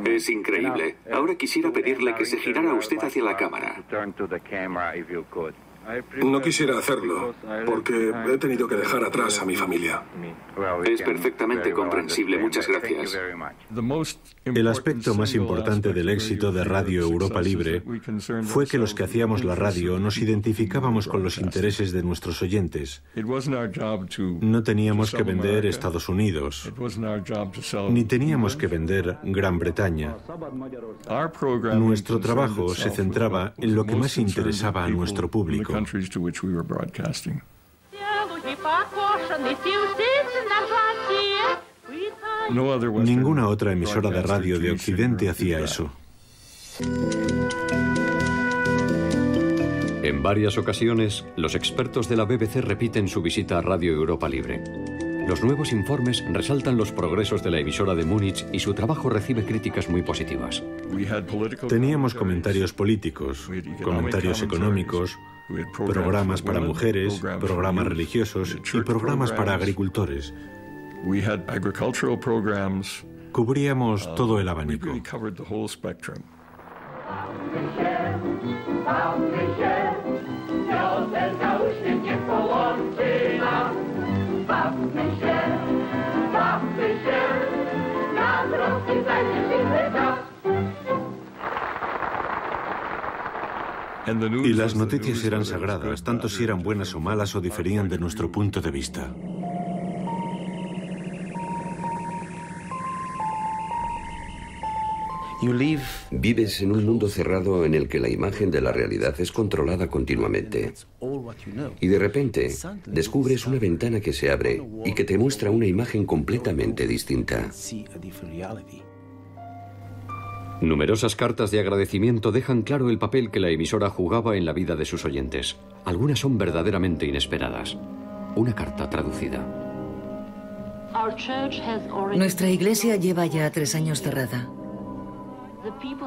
Es increíble. Ahora quisiera pedirle que se girara usted hacia la cámara. No quisiera hacerlo, porque he tenido que dejar atrás a mi familia. Es perfectamente comprensible. Muchas gracias. El aspecto más importante del éxito de Radio Europa Libre fue que los que hacíamos la radio nos identificábamos con los intereses de nuestros oyentes. No teníamos que vender Estados Unidos, ni teníamos que vender Gran Bretaña. Nuestro trabajo se centraba en lo que más interesaba a nuestro público. Ninguna otra emisora de radio de Occidente hacía eso. En varias ocasiones, los expertos de la BBC repiten su visita a Radio Europa Libre. Los nuevos informes resaltan los progresos de la emisora de Múnich y su trabajo recibe críticas muy positivas. Teníamos comentarios políticos, comentarios económicos, programas para mujeres, programas religiosos y programas para agricultores. Cubríamos todo el abanico. Y las noticias eran sagradas, tanto si eran buenas o malas o diferían de nuestro punto de vista. Vives en un mundo cerrado en el que la imagen de la realidad es controlada continuamente. Y de repente descubres una ventana que se abre y que te muestra una imagen completamente distinta. Numerosas cartas de agradecimiento dejan claro el papel que la emisora jugaba en la vida de sus oyentes. Algunas son verdaderamente inesperadas. Una carta traducida. Nuestra iglesia lleva ya 3 años cerrada.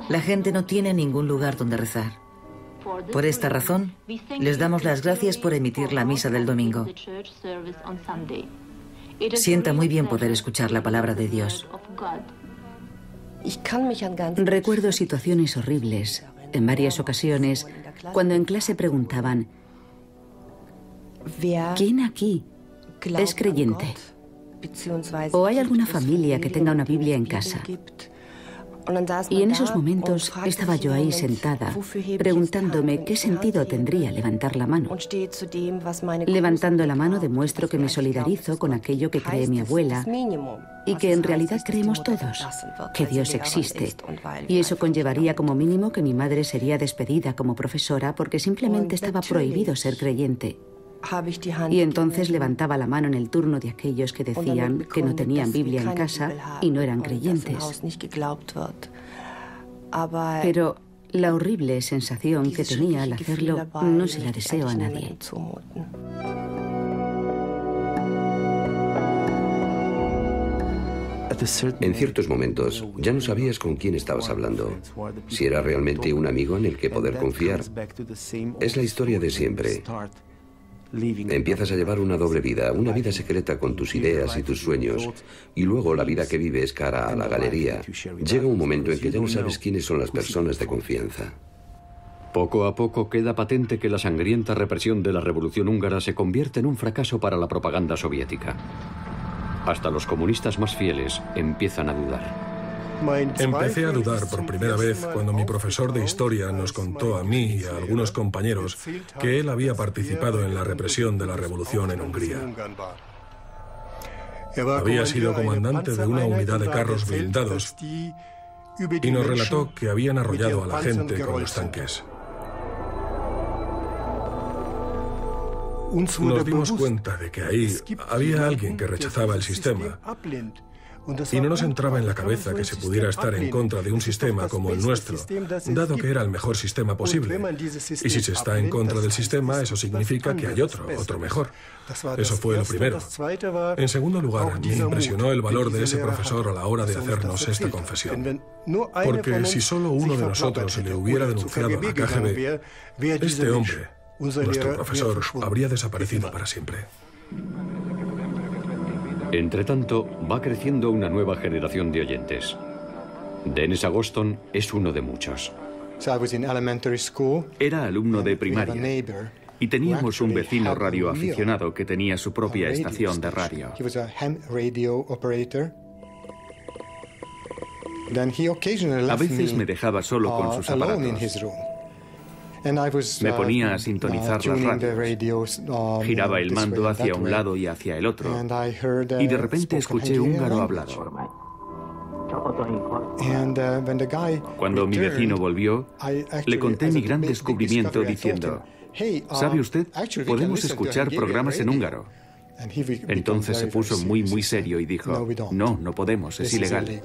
La gente no tiene ningún lugar donde rezar. Por esta razón, les damos las gracias por emitir la misa del domingo. Sienta muy bien poder escuchar la palabra de Dios. Recuerdo situaciones horribles, en varias ocasiones, cuando en clase preguntaban: ¿quién aquí es creyente? ¿O hay alguna familia que tenga una Biblia en casa? Y en esos momentos estaba yo ahí sentada, preguntándome qué sentido tendría levantar la mano. Levantando la mano demuestro que me solidarizo con aquello que cree mi abuela y que en realidad creemos todos, que Dios existe. Y eso conllevaría como mínimo que mi madre sería despedida como profesora porque simplemente estaba prohibido ser creyente. Y entonces levantaba la mano en el turno de aquellos que decían que no tenían Biblia en casa y no eran creyentes. Pero la horrible sensación que tenía al hacerlo no se la deseo a nadie. En ciertos momentos ya no sabías con quién estabas hablando, si era realmente un amigo en el que poder confiar. Es la historia de siempre. Empiezas a llevar una doble vida, una vida secreta con tus ideas y tus sueños, y luego la vida que vives cara a la galería. Llega un momento en que ya no sabes quiénes son las personas de confianza. Poco a poco queda patente que la sangrienta represión de la Revolución húngara se convierte en un fracaso para la propaganda soviética. Hasta los comunistas más fieles empiezan a dudar. Empecé a dudar por primera vez cuando mi profesor de historia nos contó a mí y a algunos compañeros que él había participado en la represión de la revolución en Hungría. Había sido comandante de una unidad de carros blindados y nos relató que habían arrollado a la gente con los tanques. Nos dimos cuenta de que ahí había alguien que rechazaba el sistema. Y no nos entraba en la cabeza que se pudiera estar en contra de un sistema como el nuestro, dado que era el mejor sistema posible. Y si se está en contra del sistema, eso significa que hay otro mejor. Eso fue lo primero. En segundo lugar, me impresionó el valor de ese profesor a la hora de hacernos esta confesión. Porque si solo uno de nosotros le hubiera denunciado a la KGB, este hombre, nuestro profesor, habría desaparecido para siempre. Entretanto, va creciendo una nueva generación de oyentes. Dennis Agoston es uno de muchos. Era alumno de primaria y teníamos un vecino radioaficionado que tenía su propia estación de radio. A veces me dejaba solo con sus aparatos. Me ponía a sintonizar las radios. Giraba el mando hacia un lado y hacia el otro. Y de repente escuché húngaro hablador. Cuando mi vecino volvió, le conté mi gran descubrimiento diciendo: ¿sabe usted? Podemos escuchar programas en húngaro. Entonces se puso muy serio y dijo: no podemos, es ilegal.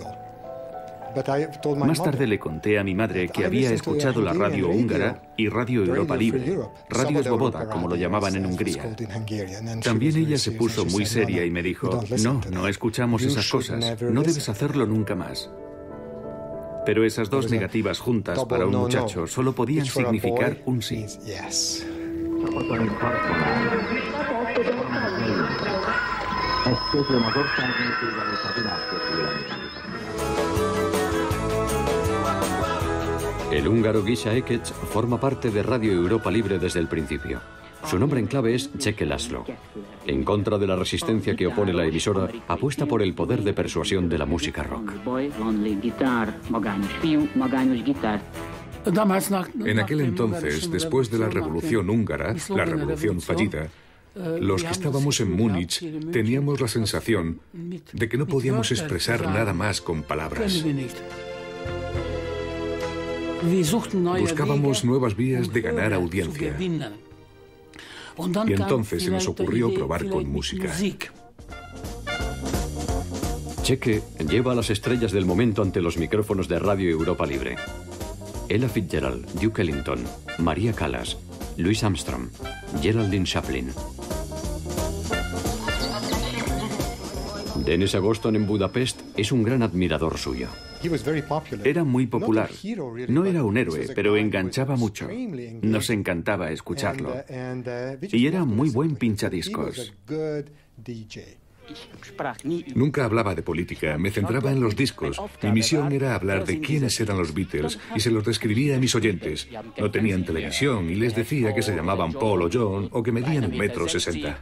Más tarde le conté a mi madre que había escuchado la radio húngara y Radio Europa Libre, Radio Svoboda, como lo llamaban en Hungría. También ella se puso muy seria y me dijo: no escuchamos esas cosas, no debes hacerlo nunca más. Pero esas dos negativas juntas para un muchacho solo podían significar un sí. El húngaro Gisha Ekec forma parte de Radio Europa Libre desde el principio. Su nombre en clave es Cseke László. En contra de la resistencia que opone la emisora, apuesta por el poder de persuasión de la música rock. En aquel entonces, después de la Revolución húngara, la revolución fallida, los que estábamos en Múnich teníamos la sensación de que no podíamos expresar nada más con palabras. Buscábamos nuevas vías de ganar audiencia. Y entonces se nos ocurrió probar con música. Cseke lleva a las estrellas del momento ante los micrófonos de Radio Europa Libre. Ella Fitzgerald, Duke Ellington, Maria Callas, Louis Armstrong, Geraldine Chaplin. Dennis Agoston en Budapest es un gran admirador suyo. Era muy popular. No era un héroe, pero enganchaba mucho. Nos encantaba escucharlo. Y era muy buen pinchadiscos. Nunca hablaba de política, me centraba en los discos. Mi misión era hablar de quiénes eran los Beatles y se los describía a mis oyentes. No tenían televisión y les decía que se llamaban Paul o John o que medían 1,60 m.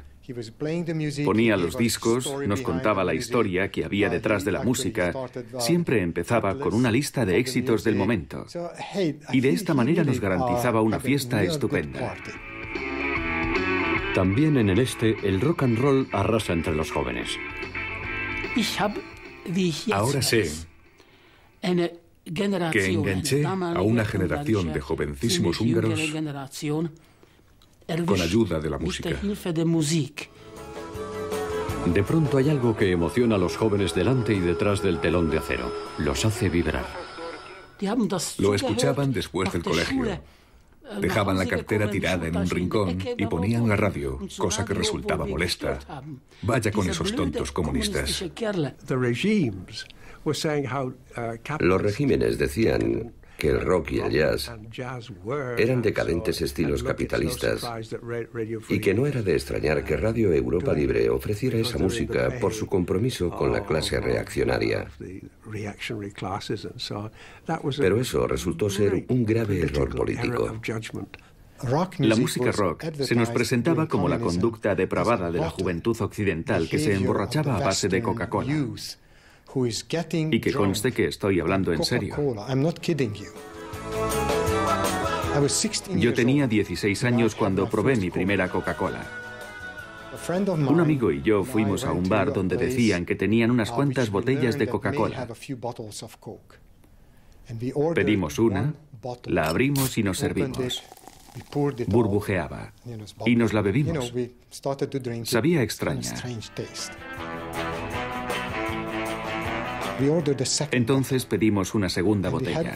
Ponía los discos, nos contaba la historia que había detrás de la música. Siempre empezaba con una lista de éxitos del momento. Y de esta manera nos garantizaba una fiesta estupenda. También en el este, el rock and roll arrasa entre los jóvenes. Ahora sé que enganché a una generación de jovencísimos húngaros con ayuda de la música. De pronto hay algo que emociona a los jóvenes delante y detrás del telón de acero. Los hace vibrar. Lo escuchaban después del colegio. Dejaban la cartera tirada en un rincón y ponían la radio, cosa que resultaba molesta. Vaya con esos tontos comunistas. Los regímenes decían que el rock y el jazz eran decadentes estilos capitalistas y que no era de extrañar que Radio Europa Libre ofreciera esa música por su compromiso con la clase reaccionaria. Pero eso resultó ser un grave error político. La música rock se nos presentaba como la conducta depravada de la juventud occidental que se emborrachaba a base de Coca-Cola. Y que conste que estoy hablando en serio. Yo tenía 16 años cuando probé mi primera Coca-Cola. Un amigo y yo fuimos a un bar donde decían que tenían unas cuantas botellas de Coca-Cola. Pedimos una, la abrimos y nos servimos. Burbujeaba. Y nos la bebimos. Sabía extraña. Entonces pedimos una segunda botella.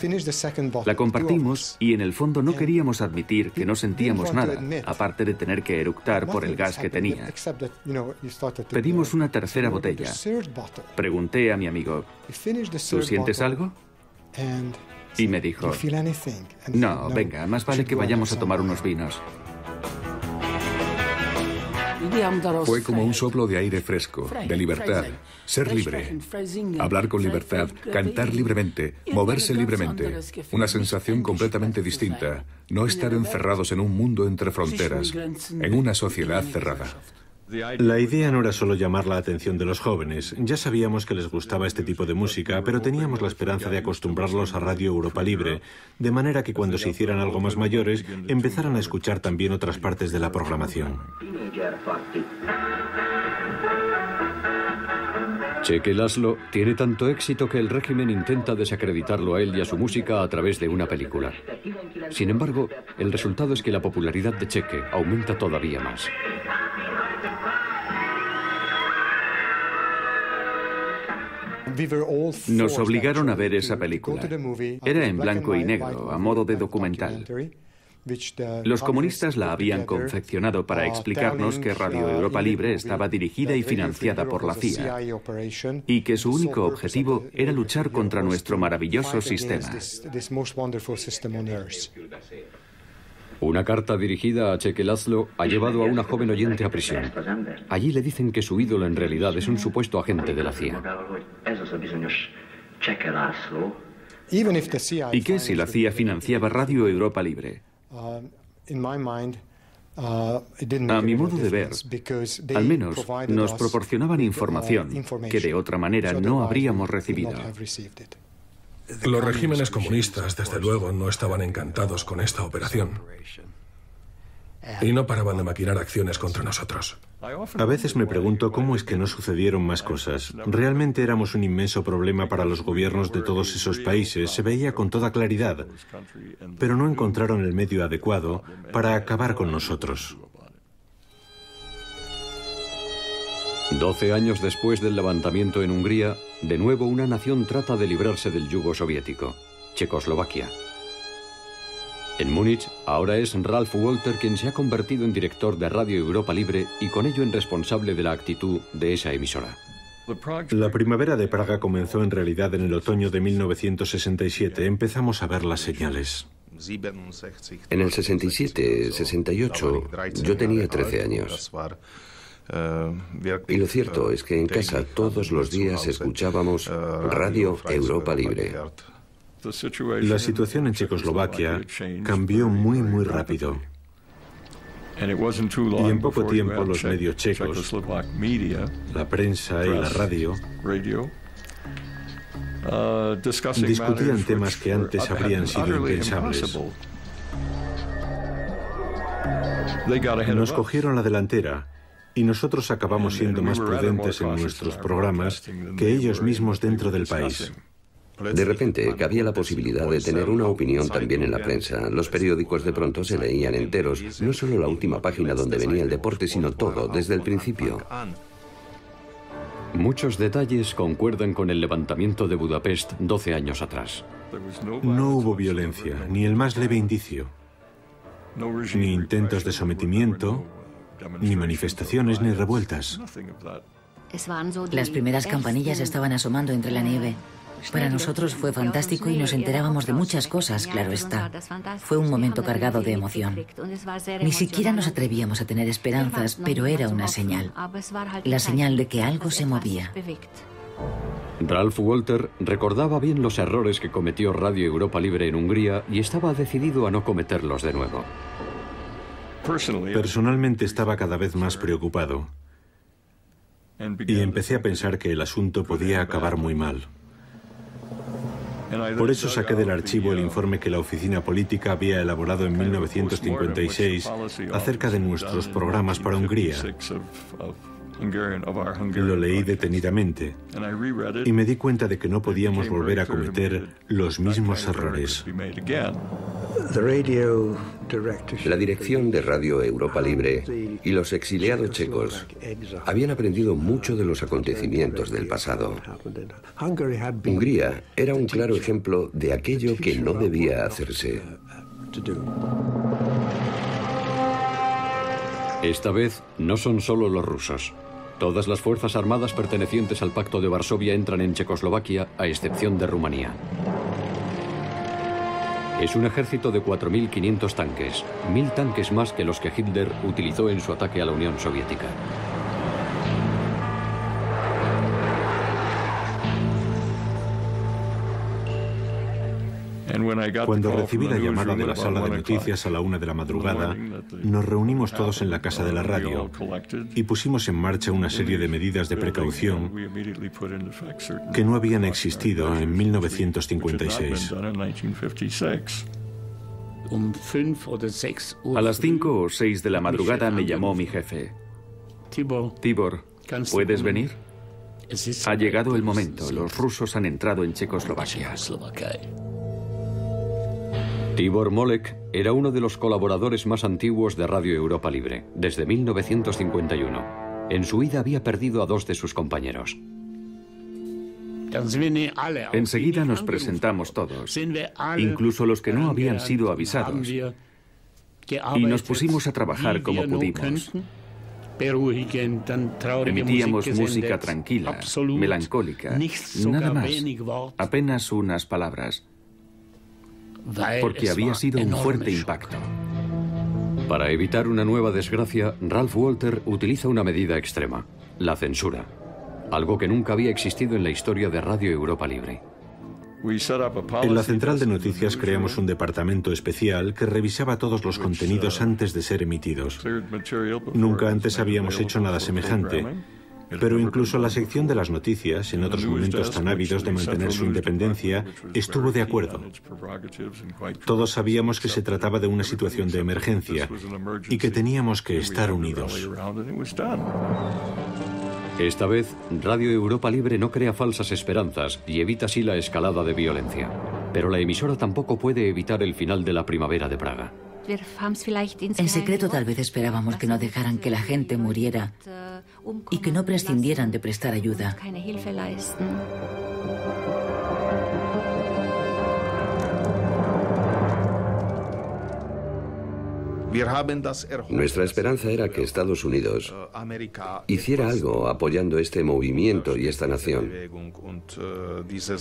La compartimos y en el fondo no queríamos admitir que no sentíamos nada, aparte de tener que eructar por el gas que tenía. Pedimos una tercera botella. Pregunté a mi amigo, ¿tú sientes algo? Y me dijo, no, venga, más vale que vayamos a tomar unos vinos. Fue como un soplo de aire fresco, de libertad, ser libre, hablar con libertad, cantar libremente, moverse libremente. Una sensación completamente distinta, no estar encerrados en un mundo entre fronteras, en una sociedad cerrada. La idea no era solo llamar la atención de los jóvenes. Ya sabíamos que les gustaba este tipo de música, pero teníamos la esperanza de acostumbrarlos a Radio Europa Libre, de manera que cuando se hicieran algo más mayores, empezaran a escuchar también otras partes de la programación. Cheque Laszlo tiene tanto éxito que el régimen intenta desacreditarlo a él y a su música a través de una película. Sin embargo, el resultado es que la popularidad de Cheque aumenta todavía más. Nos obligaron a ver esa película. Era en blanco y negro, a modo de documental. Los comunistas la habían confeccionado para explicarnos que Radio Europa Libre estaba dirigida y financiada por la CIA y que su único objetivo era luchar contra nuestro maravilloso sistema. Una carta dirigida a Cheque Laszlo ha llevado a una joven oyente a prisión. Allí le dicen que su ídolo en realidad es un supuesto agente de la CIA. ¿Y qué si la CIA financiaba Radio Europa Libre? A mi modo de ver, al menos nos proporcionaban información que de otra manera no habríamos recibido. Los regímenes comunistas, desde luego, no estaban encantados con esta operación. Y no paraban de maquinar acciones contra nosotros. A veces me pregunto cómo es que no sucedieron más cosas. Realmente éramos un inmenso problema para los gobiernos de todos esos países, se veía con toda claridad. Pero no encontraron el medio adecuado para acabar con nosotros. 12 años después del levantamiento en Hungría, de nuevo una nación trata de librarse del yugo soviético, Checoslovaquia. En Múnich, ahora es Ralph Walter quien se ha convertido en director de Radio Europa Libre y con ello en responsable de la actitud de esa emisora. La primavera de Praga comenzó en realidad en el otoño de 1967. Empezamos a ver las señales. En el 67, 68, yo tenía 13 años. Y lo cierto es que en casa todos los días escuchábamos Radio Europa Libre. La situación en Checoslovaquia cambió muy rápido. Y en poco tiempo los medios checos, la prensa y la radio, discutían temas que antes habrían sido impensables. Nos cogieron la delantera y nosotros acabamos siendo más prudentes en nuestros programas que ellos mismos dentro del país. De repente, cabía la posibilidad de tener una opinión también en la prensa. Los periódicos de pronto se leían enteros, no solo la última página donde venía el deporte, sino todo, desde el principio. Muchos detalles concuerdan con el levantamiento de Budapest 12 años atrás. No hubo violencia, ni el más leve indicio. ni intentos de sometimiento, ni manifestaciones, ni revueltas. Las primeras campanillas estaban asomando entre la nieve. Para nosotros fue fantástico y nos enterábamos de muchas cosas, claro está. Fue un momento cargado de emoción. Ni siquiera nos atrevíamos a tener esperanzas, pero era una señal. La señal de que algo se movía. Ralph Walter recordaba bien los errores que cometió Radio Europa Libre en Hungría y estaba decidido a no cometerlos de nuevo. Personalmente estaba cada vez más preocupado y empecé a pensar que el asunto podía acabar muy mal. Por eso saqué del archivo el informe que la oficina política había elaborado en 1956 acerca de nuestros programas para Hungría. Lo leí detenidamente y me di cuenta de que no podíamos volver a cometer los mismos errores. La dirección de Radio Europa Libre y los exiliados checos habían aprendido mucho de los acontecimientos del pasado. Hungría era un claro ejemplo de aquello que no debía hacerse. Esta vez no son solo los rusos. Todas las fuerzas armadas pertenecientes al Pacto de Varsovia entran en Checoslovaquia, a excepción de Rumanía. Es un ejército de 4.500 tanques, 1.000 tanques más que los que Hitler utilizó en su ataque a la Unión Soviética. Cuando recibí la llamada de la sala de noticias a la 1 de la madrugada, nos reunimos todos en la casa de la radio y pusimos en marcha una serie de medidas de precaución que no habían existido en 1956. A las 5 o 6 de la madrugada me llamó mi jefe. Tibor, ¿puedes venir? Ha llegado el momento. Los rusos han entrado en Checoslovaquia. Tibor Molek era uno de los colaboradores más antiguos de Radio Europa Libre, desde 1951. En su huida había perdido a 2 de sus compañeros. Enseguida nos presentamos todos, incluso los que no habían sido avisados, y nos pusimos a trabajar como pudimos. Emitíamos música tranquila, melancólica, nada más, apenas unas palabras, porque había sido un fuerte impacto. Para evitar una nueva desgracia, Ralph Walter utiliza una medida extrema, la censura, algo que nunca había existido en la historia de Radio Europa Libre. En la central de noticias creamos un departamento especial que revisaba todos los contenidos antes de ser emitidos. Nunca antes habíamos hecho nada semejante. Pero incluso la sección de las noticias, en otros momentos tan ávidos de mantener su independencia, estuvo de acuerdo. Todos sabíamos que se trataba de una situación de emergencia y que teníamos que estar unidos. Esta vez, Radio Europa Libre no crea falsas esperanzas y evita así la escalada de violencia. Pero la emisora tampoco puede evitar el final de la primavera de Praga. En secreto tal vez esperábamos que no dejaran que la gente muriera y que no prescindieran de prestar ayuda. Nuestra esperanza era que Estados Unidos hiciera algo apoyando este movimiento y esta nación.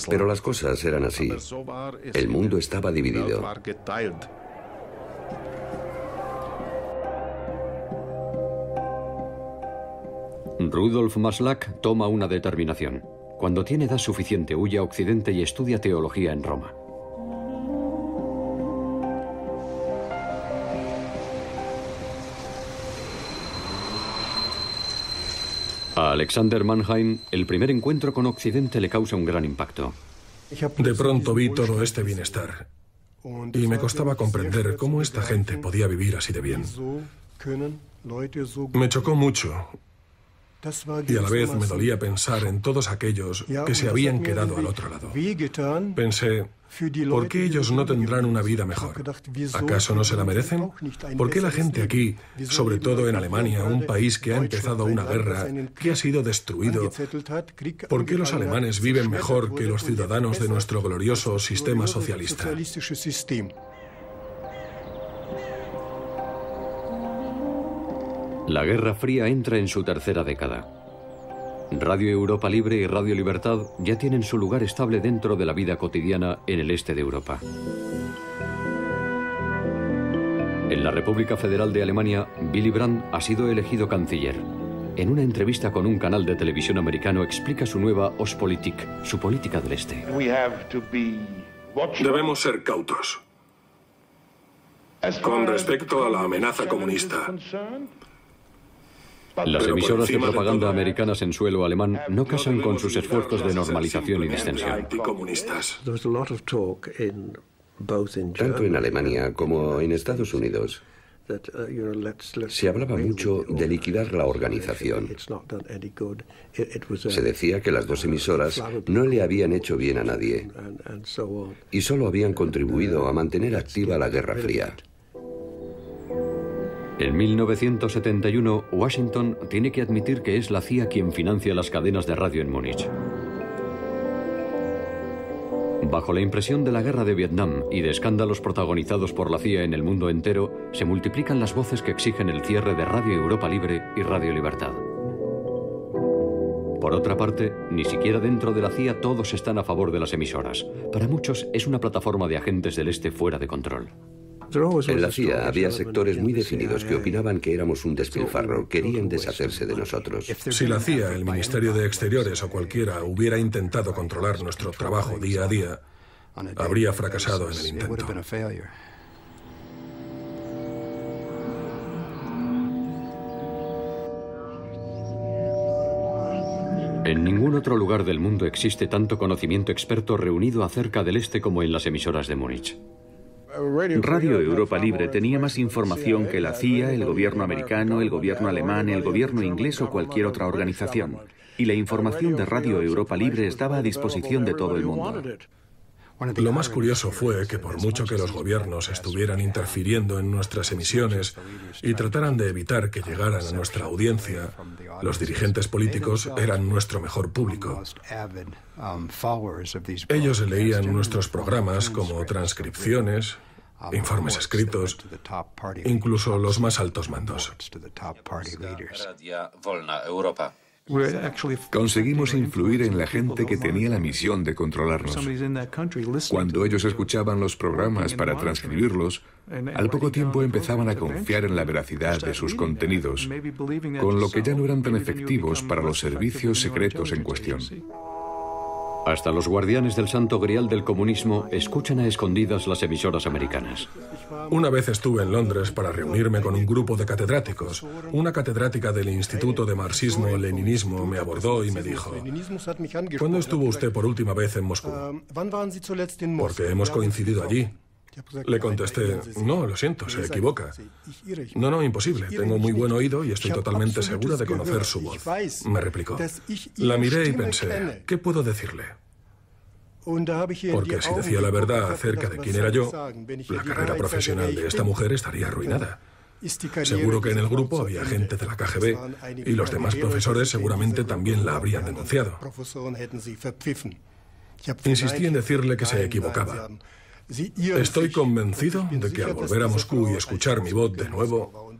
Pero las cosas eran así. El mundo estaba dividido. Rudolf Maslach toma una determinación. Cuando tiene edad suficiente, huye a Occidente y estudia teología en Roma. A Alexander Mannheim, el primer encuentro con Occidente le causa un gran impacto. De pronto vi todo este bienestar y me costaba comprender cómo esta gente podía vivir así de bien. Me chocó mucho. Y a la vez me dolía pensar en todos aquellos que se habían quedado al otro lado. Pensé, ¿por qué ellos no tendrán una vida mejor? ¿Acaso no se la merecen? ¿Por qué la gente aquí, sobre todo en Alemania, un país que ha empezado una guerra, que ha sido destruido, por qué los alemanes viven mejor que los ciudadanos de nuestro glorioso sistema socialista? La Guerra Fría entra en su tercera década. Radio Europa Libre y Radio Libertad ya tienen su lugar estable dentro de la vida cotidiana en el este de Europa. En la República Federal de Alemania, Willy Brandt ha sido elegido canciller. En una entrevista con un canal de televisión americano explica su nueva Ostpolitik, su política del este. Debemos ser cautos con respecto a la amenaza comunista. Las emisoras de propaganda americanas en suelo alemán no casan con sus esfuerzos de normalización y distensión. Tanto en Alemania como en Estados Unidos se hablaba mucho de liquidar la organización. Se decía que las dos emisoras no le habían hecho bien a nadie y solo habían contribuido a mantener activa la Guerra Fría. En 1971, Washington tiene que admitir que es la CIA quien financia las cadenas de radio en Múnich. Bajo la impresión de la guerra de Vietnam y de escándalos protagonizados por la CIA en el mundo entero, se multiplican las voces que exigen el cierre de Radio Europa Libre y Radio Libertad. Por otra parte, ni siquiera dentro de la CIA todos están a favor de las emisoras. Para muchos es una plataforma de agentes del este fuera de control. En la CIA había sectores muy definidos que opinaban que éramos un despilfarro, querían deshacerse de nosotros. Si la CIA, el Ministerio de Exteriores o cualquiera hubiera intentado controlar nuestro trabajo día a día, habría fracasado en el intento. En ningún otro lugar del mundo existe tanto conocimiento experto reunido acerca del este como en las emisoras de Múnich. Radio Europa Libre tenía más información que la CIA, el gobierno americano, el gobierno alemán, el gobierno inglés o cualquier otra organización. Y la información de Radio Europa Libre estaba a disposición de todo el mundo. Lo más curioso fue que por mucho que los gobiernos estuvieran interfiriendo en nuestras emisiones y trataran de evitar que llegaran a nuestra audiencia, los dirigentes políticos eran nuestro mejor público. Ellos leían nuestros programas como transcripciones, informes escritos, incluso los más altos mandos. Conseguimos influir en la gente que tenía la misión de controlarnos. Cuando ellos escuchaban los programas para transcribirlos, al poco tiempo empezaban a confiar en la veracidad de sus contenidos, con lo que ya no eran tan efectivos para los servicios secretos en cuestión. Hasta los guardianes del Santo Grial del comunismo escuchan a escondidas las emisoras americanas. Una vez estuve en Londres para reunirme con un grupo de catedráticos. Una catedrática del Instituto de Marxismo-Leninismo me abordó y me dijo: ¿cuándo estuvo usted por última vez en Moscú? Porque hemos coincidido allí. Le contesté: no, lo siento, se equivoca. No, imposible. Tengo muy buen oído y estoy totalmente segura de conocer su voz. Me replicó. La miré y pensé: ¿qué puedo decirle? Porque si decía la verdad acerca de quién era yo, la carrera profesional de esta mujer estaría arruinada. Seguro que en el grupo había gente de la KGB y los demás profesores seguramente también la habrían denunciado. Insistí en decirle que se equivocaba. Estoy convencido de que al volver a Moscú y escuchar mi voz de nuevo,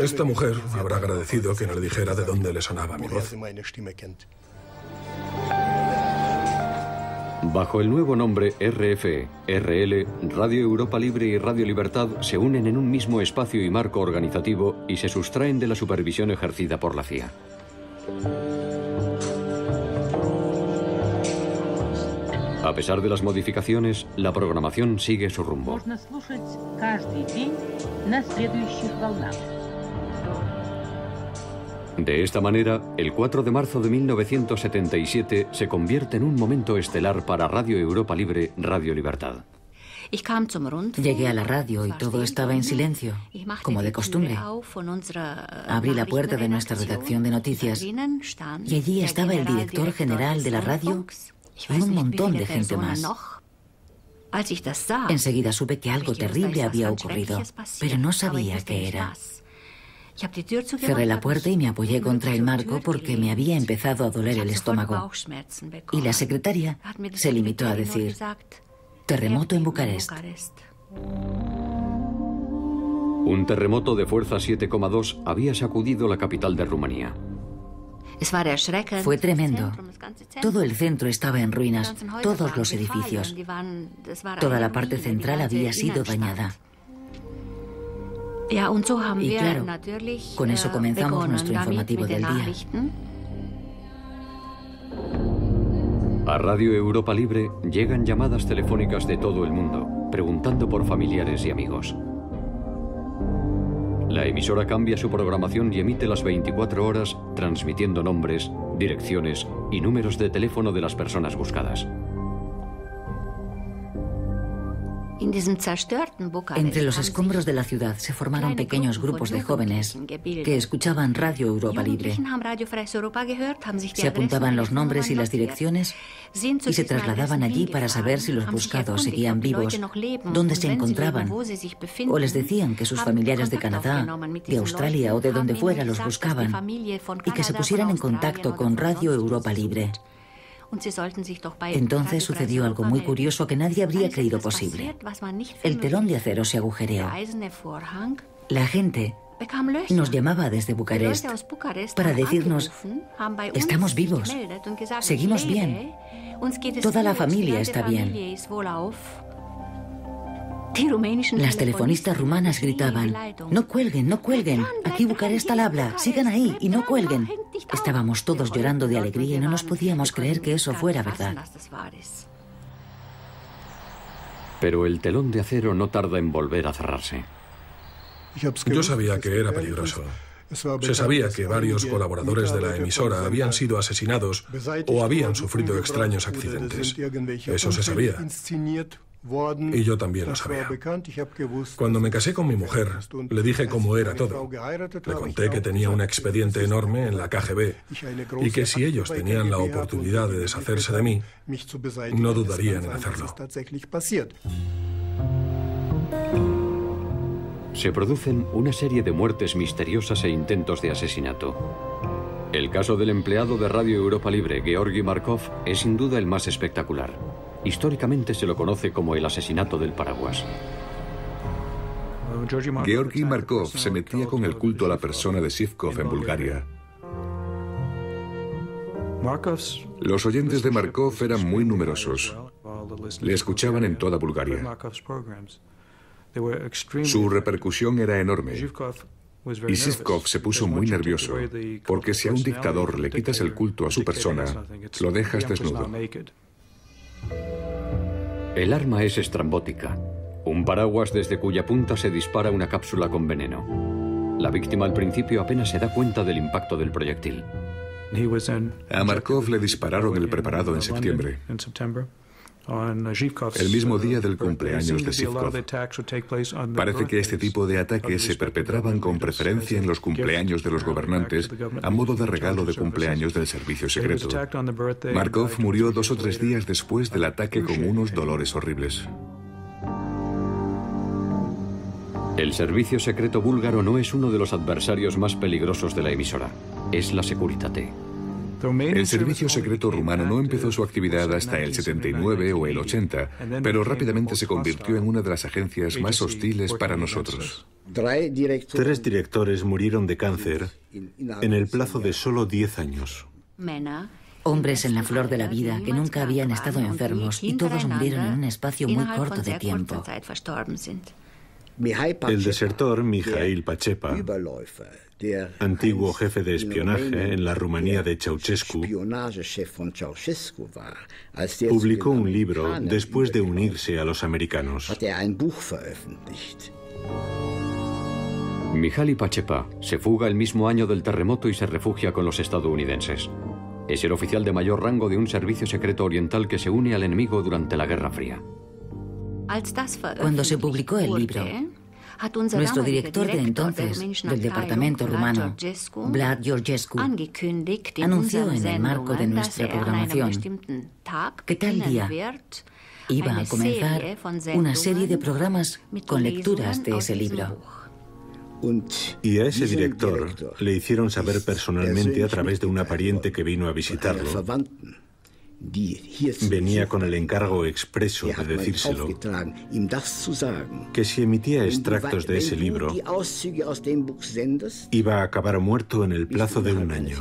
esta mujer habrá agradecido que no le dijera de dónde le sonaba mi voz. Bajo el nuevo nombre RFE, RL, Radio Europa Libre y Radio Libertad se unen en un mismo espacio y marco organizativo y se sustraen de la supervisión ejercida por la CIA. A pesar de las modificaciones, la programación sigue su rumbo. De esta manera, el 4 de marzo de 1977 se convierte en un momento estelar para Radio Europa Libre, Radio Libertad. Llegué a la radio y todo estaba en silencio, como de costumbre. Abrí la puerta de nuestra redacción de noticias y allí estaba el director general de la radio y un montón de gente más. Enseguida supe que algo terrible había ocurrido, pero no sabía qué era. Cerré la puerta y me apoyé contra el marco porque me había empezado a doler el estómago. Y la secretaria se limitó a decir: terremoto en Bucarest. Un terremoto de fuerza 7,2 había sacudido la capital de Rumanía. Fue tremendo. Todo el centro estaba en ruinas, todos los edificios. Toda la parte central había sido dañada. Y claro, con eso comenzamos nuestro informativo del día. A Radio Europa Libre llegan llamadas telefónicas de todo el mundo, preguntando por familiares y amigos. La emisora cambia su programación y emite las 24 horas transmitiendo nombres, direcciones y números de teléfono de las personas buscadas. Entre los escombros de la ciudad se formaron pequeños grupos de jóvenes que escuchaban Radio Europa Libre. Se apuntaban los nombres y las direcciones y se trasladaban allí para saber si los buscados seguían vivos, dónde se encontraban, o les decían que sus familiares de Canadá, de Australia o de donde fuera los buscaban y que se pusieran en contacto con Radio Europa Libre. Entonces sucedió algo muy curioso que nadie habría creído posible. El telón de acero se agujereó. La gente nos llamaba desde Bucarest para decirnos: estamos vivos, seguimos bien, toda la familia está bien. Las telefonistas rumanas gritaban: no cuelguen, no cuelguen, aquí Bucarest al habla, sigan ahí y no cuelguen. Estábamos todos llorando de alegría y no nos podíamos creer que eso fuera verdad. Pero el telón de acero no tarda en volver a cerrarse. Yo sabía que era peligroso. Se sabía que varios colaboradores de la emisora habían sido asesinados o habían sufrido extraños accidentes. Eso se sabía. Y yo también lo sabía. Cuando me casé con mi mujer, le dije cómo era todo. Le conté que tenía un expediente enorme en la KGB y que si ellos tenían la oportunidad de deshacerse de mí, no dudarían en hacerlo. Se producen una serie de muertes misteriosas e intentos de asesinato. El caso del empleado de Radio Europa Libre, Georgi Markov, es sin duda el más espectacular. Históricamente se lo conoce como el asesinato del paraguas. Georgi Markov se metía con el culto a la persona de Zhivkov en Bulgaria. Los oyentes de Markov eran muy numerosos. Le escuchaban en toda Bulgaria. Su repercusión era enorme. Y Zhivkov se puso muy nervioso, porque si a un dictador le quitas el culto a su persona, lo dejas desnudo. El arma es estrambótica. Un paraguas desde cuya punta se dispara una cápsula con veneno. La víctima al principio apenas se da cuenta del impacto del proyectil. A Markov le dispararon el preparado en septiembre, el mismo día del cumpleaños de Zhivkov. Parece que este tipo de ataques se perpetraban con preferencia en los cumpleaños de los gobernantes a modo de regalo de cumpleaños del servicio secreto. Markov murió 2 o 3 días después del ataque con unos dolores horribles. El servicio secreto búlgaro no es uno de los adversarios más peligrosos de la emisora. Es la Securitate. El servicio secreto rumano no empezó su actividad hasta el 79 o el 80, pero rápidamente se convirtió en una de las agencias más hostiles para nosotros. 3 directores murieron de cáncer en el plazo de solo 10 años. Hombres en la flor de la vida que nunca habían estado enfermos y todos murieron en un espacio muy corto de tiempo. El desertor Mihail Pachepa, antiguo jefe de espionaje en la Rumanía de Ceausescu, publicó un libro después de unirse a los americanos. Mihail Pachepa se fuga el mismo año del terremoto y se refugia con los estadounidenses. Es el oficial de mayor rango de un servicio secreto oriental que se une al enemigo durante la Guerra Fría. Cuando se publicó el libro, nuestro director de entonces del departamento rumano, Vlad Georgescu, anunció en el marco de nuestra programación que tal día iba a comenzar una serie de programas con lecturas de ese libro. Y a ese director le hicieron saber personalmente a través de una pariente que vino a visitarlo venía con el encargo expreso de decírselo, que si emitía extractos de ese libro, iba a acabar muerto en el plazo de un año.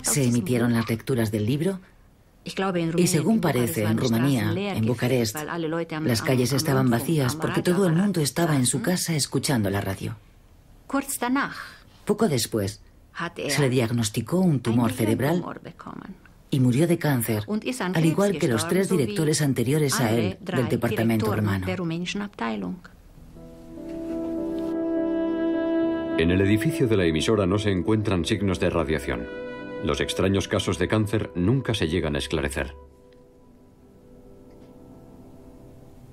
Se emitieron las lecturas del libro y, según parece, en Rumanía, en Bucarest, las calles estaban vacías porque todo el mundo estaba en su casa escuchando la radio. Poco después, se le diagnosticó un tumor cerebral y murió de cáncer, al igual que los 3 directores anteriores a él del departamento rumano. En el edificio de la emisora no se encuentran signos de radiación. Los extraños casos de cáncer nunca se llegan a esclarecer.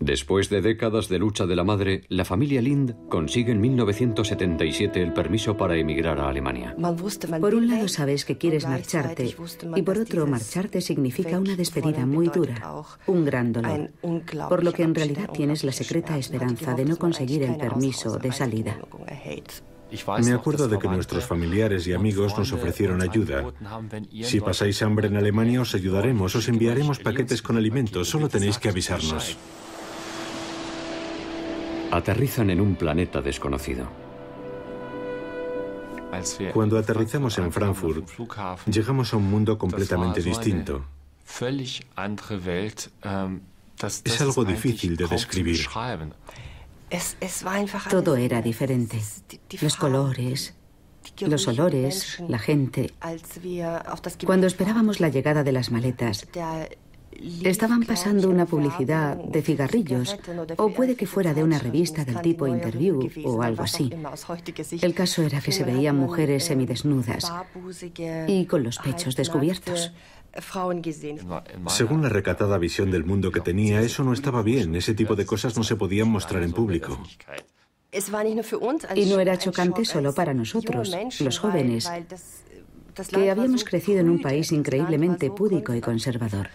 Después de décadas de lucha de la madre, la familia Lind consigue en 1977 el permiso para emigrar a Alemania. Por un lado sabes que quieres marcharte y por otro marcharte significa una despedida muy dura, un gran dolor, por lo que en realidad tienes la secreta esperanza de no conseguir el permiso de salida. Me acuerdo de que nuestros familiares y amigos nos ofrecieron ayuda. Si pasáis hambre en Alemania, os ayudaremos, os enviaremos paquetes con alimentos, solo tenéis que avisarnos. Aterrizan en un planeta desconocido. Cuando aterrizamos en Frankfurt, llegamos a un mundo completamente distinto. Es algo difícil de describir. Todo era diferente. Los colores, los olores, la gente. Cuando esperábamos la llegada de las maletas, estaban pasando una publicidad de cigarrillos, o puede que fuera de una revista del tipo Interview o algo así. El caso era que se veían mujeres semidesnudas y con los pechos descubiertos. Según la recatada visión del mundo que tenía, eso no estaba bien. Ese tipo de cosas no se podían mostrar en público. Y no era chocante solo para nosotros, los jóvenes, que habíamos crecido en un país increíblemente púdico y conservador.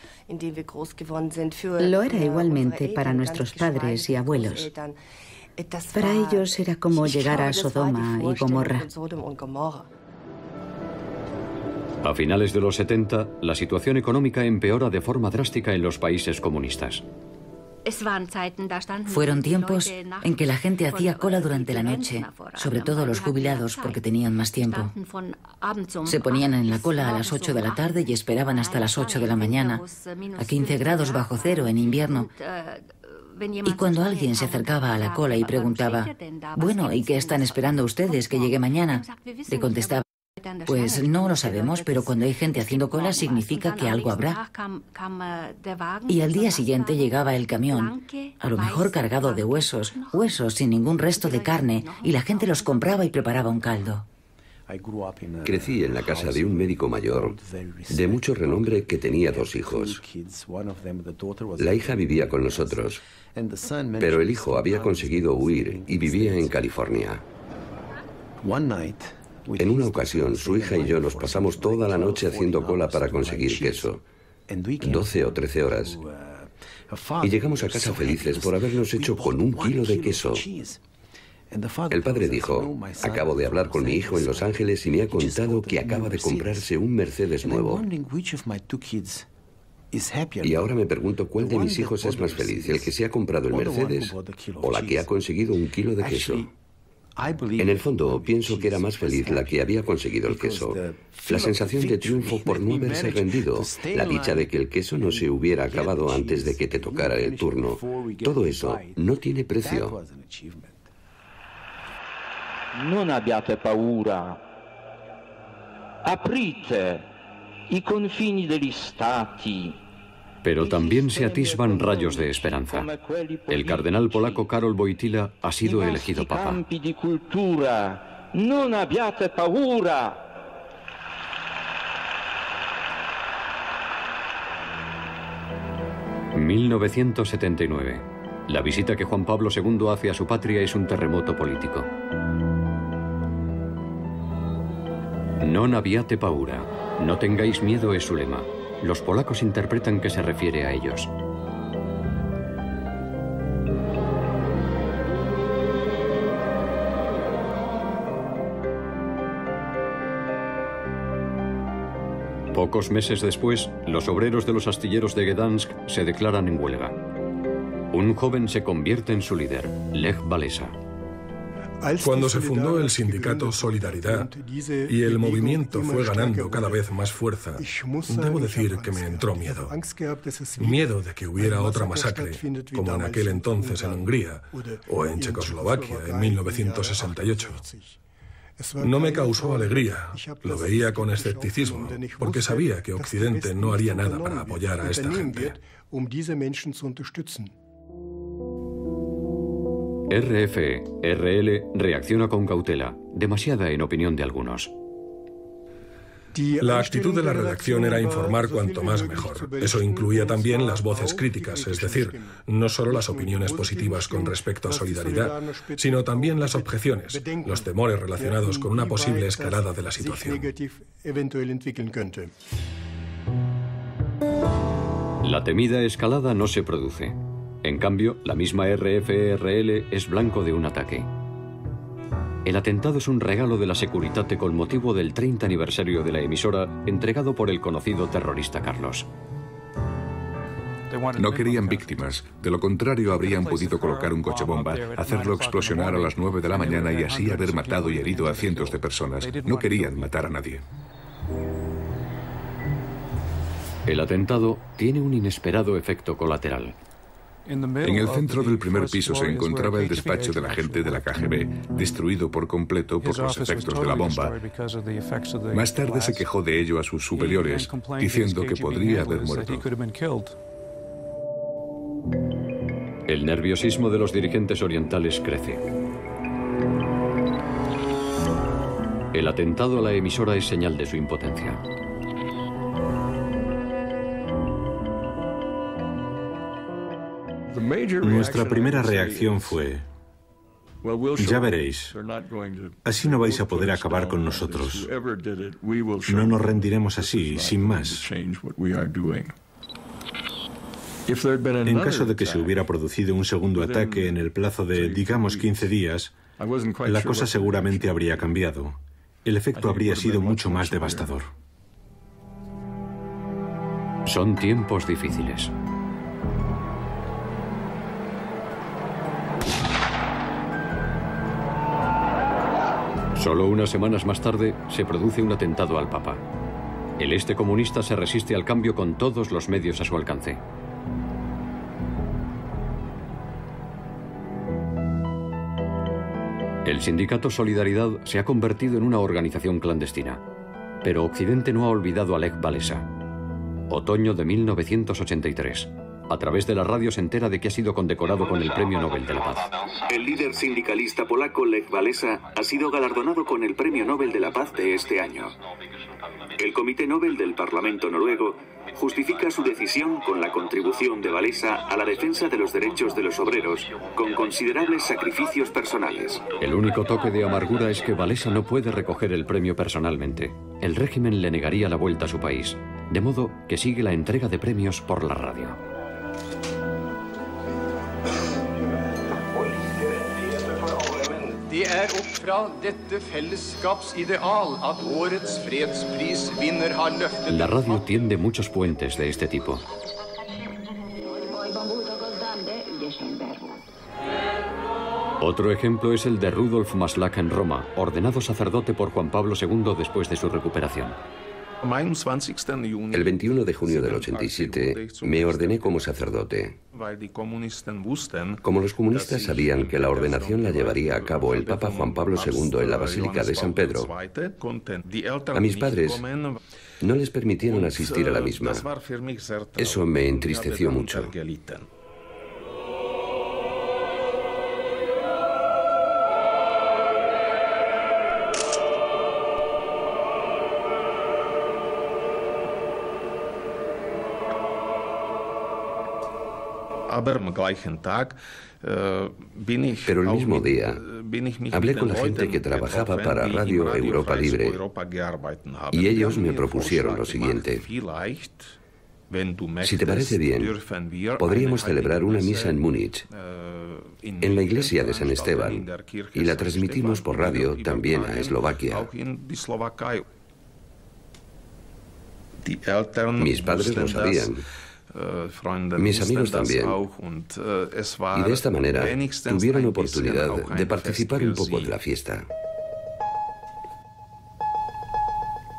Lo era igualmente para nuestros padres y abuelos. Para ellos era como llegar a Sodoma y Gomorra. A finales de los 70, la situación económica empeora de forma drástica en los países comunistas. Fueron tiempos en que la gente hacía cola durante la noche, sobre todo los jubilados porque tenían más tiempo. Se ponían en la cola a las 8 de la tarde y esperaban hasta las 8 de la mañana, a 15 grados bajo cero en invierno. Y cuando alguien se acercaba a la cola y preguntaba, «Bueno, ¿y qué están esperando ustedes que llegue mañana?», le contestaba, «Pues no lo sabemos, pero cuando hay gente haciendo cola significa que algo habrá». Y al día siguiente llegaba el camión, a lo mejor cargado de huesos sin ningún resto de carne, y la gente los compraba y preparaba un caldo. Crecí en la casa de un médico mayor de mucho renombre que tenía 2 hijos. La hija vivía con nosotros, pero el hijo había conseguido huir y vivía en California. En una ocasión, su hija y yo nos pasamos toda la noche haciendo cola para conseguir queso, 12 o 13 horas, y llegamos a casa felices por habernos hecho con 1 kilo de queso. El padre dijo, acabo de hablar con mi hijo en Los Ángeles y me ha contado que acaba de comprarse un Mercedes nuevo. Y ahora me pregunto cuál de mis hijos es más feliz, el que se ha comprado el Mercedes o la que ha conseguido 1 kilo de queso. En el fondo, pienso que era más feliz la que había conseguido el queso. La sensación de triunfo por no haberse rendido, la dicha de que el queso no se hubiera acabado antes de que te tocara el turno. Todo eso no tiene precio. Non abbiate paura. Aprite i confini degli stati. Pero también se atisban rayos de esperanza. El cardenal polaco Karol Wojtyła ha sido elegido papa. Non abbiate paura. 1979. La visita que Juan Pablo II hace a su patria es un terremoto político. Non abbiate paura. No tengáis miedo es su lema. Los polacos interpretan que se refiere a ellos. Pocos meses después, los obreros de los astilleros de Gdansk se declaran en huelga. Un joven se convierte en su líder, Lech Walesa. Cuando se fundó el sindicato Solidaridad y el movimiento fue ganando cada vez más fuerza, debo decir que me entró miedo. Miedo de que hubiera otra masacre, como en aquel entonces en Hungría o en Checoslovaquia en 1968. No me causó alegría, lo veía con escepticismo, porque sabía que Occidente no haría nada para apoyar a esta gente. RFE-RL reacciona con cautela, demasiada en opinión de algunos. La actitud de la redacción era informar cuanto más mejor. Eso incluía también las voces críticas, es decir, no solo las opiniones positivas con respecto a Solidaridad, sino también las objeciones, los temores relacionados con una posible escalada de la situación. La temida escalada no se produce. En cambio, la misma RFE-RL es blanco de un ataque. El atentado es un regalo de la Securitate con motivo del 30 aniversario de la emisora, entregado por el conocido terrorista Carlos. No querían víctimas, de lo contrario habrían podido colocar un coche bomba, hacerlo explosionar a las 9 de la mañana y así haber matado y herido a cientos de personas. No querían matar a nadie. El atentado tiene un inesperado efecto colateral. En el centro del primer piso se encontraba el despacho del agente de la KGB, destruido por completo por los efectos de la bomba. Más tarde se quejó de ello a sus superiores, diciendo que podría haber muerto. El nerviosismo de los dirigentes orientales crece. El atentado a la emisora es señal de su impotencia. Nuestra primera reacción fue: ya veréis, así no vais a poder acabar con nosotros. No nos rendiremos así, sin más. En caso de que se hubiera producido un segundo ataque en el plazo de, digamos, 15 días, la cosa seguramente habría cambiado. El efecto habría sido mucho más devastador. Son tiempos difíciles. Solo unas semanas más tarde se produce un atentado al Papa. El este comunista se resiste al cambio con todos los medios a su alcance. El sindicato Solidaridad se ha convertido en una organización clandestina, pero Occidente no ha olvidado a Lech Walesa. Otoño de 1983. A través de la radio se entera de que ha sido condecorado con el Premio Nobel de la Paz. El líder sindicalista polaco Lech Walesa ha sido galardonado con el Premio Nobel de la Paz de este año. El Comité Nobel del Parlamento noruego justifica su decisión con la contribución de Walesa a la defensa de los derechos de los obreros, con considerables sacrificios personales. El único toque de amargura es que Walesa no puede recoger el premio personalmente. El régimen le negaría la vuelta a su país, de modo que sigue la entrega de premios por la radio. Det opp fra dette fellesskapsideal at årets fredsprisvinner har løftet. La radio tiende muchos puentes de este tipo. Otro ejemplo es el de Rudolf Maslach en Roma, ordenado sacerdote por Juan Pablo II después de su recuperación. El 21 de junio del 87 me ordené como sacerdote. Como los comunistas sabían que la ordenación la llevaría a cabo el Papa Juan Pablo II en la Basílica de San Pedro, a mis padres no les permitieron asistir a la misma. Eso me entristeció mucho. Pero el mismo día hablé con la gente que trabajaba para Radio Europa Libre y ellos me propusieron lo siguiente: si te parece bien, podríamos celebrar una misa en Múnich, en la iglesia de San Esteban, y la transmitimos por radio también a Eslovaquia. Mis padres lo sabían. Mis amigos también. Y de esta manera tuvieron oportunidad de participar un poco de la fiesta.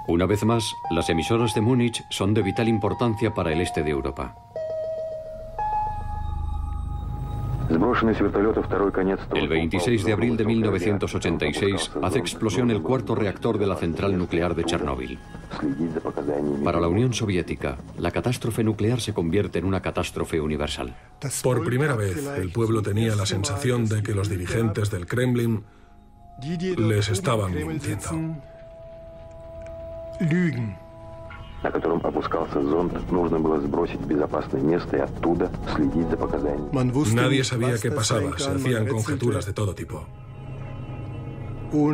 Una vez más, las emisoras de Múnich son de vital importancia para el este de Europa. El 26 de abril de 1986 hace explosión el cuarto reactor de la central nuclear de Chernóbil. Para la Unión Soviética, la catástrofe nuclear se convierte en una catástrofe universal. Por primera vez, el pueblo tenía la sensación de que los dirigentes del Kremlin les estaban mintiendo. Nadie sabía qué pasaba, se hacían conjeturas de todo tipo.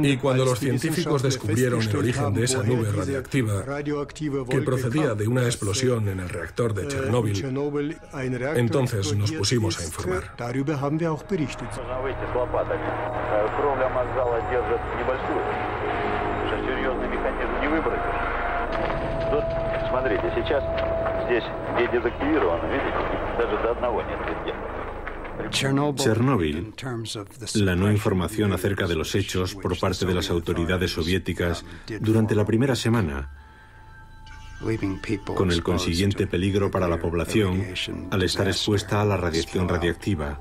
Y cuando los científicos descubrieron el origen de esa nube radiactiva, que procedía de una explosión en el reactor de Chernóbil, entonces nos pusimos a informar. Chernóbil, la no información acerca de los hechos por parte de las autoridades soviéticas durante la primera semana, con el consiguiente peligro para la población al estar expuesta a la radiación radiactiva,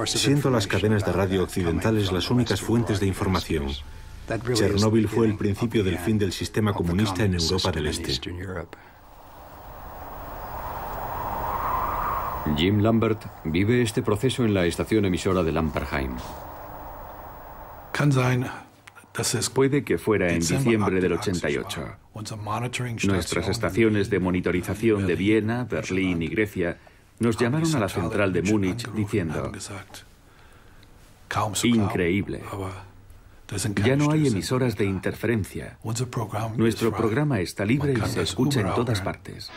siendo las cadenas de radio occidentales las únicas fuentes de información. Chernóbil fue el principio del fin del sistema comunista en Europa del Este. Jim Lambert vive este proceso en la estación emisora de Lamperheim. Puede que fuera en diciembre del 88. Nuestras estaciones de monitorización de Viena, Berlín y Grecia nos llamaron a la central de Múnich diciendo: increíble. Ya no hay emisoras de interferencia. Nuestro programa está libre y se escucha en todas partes.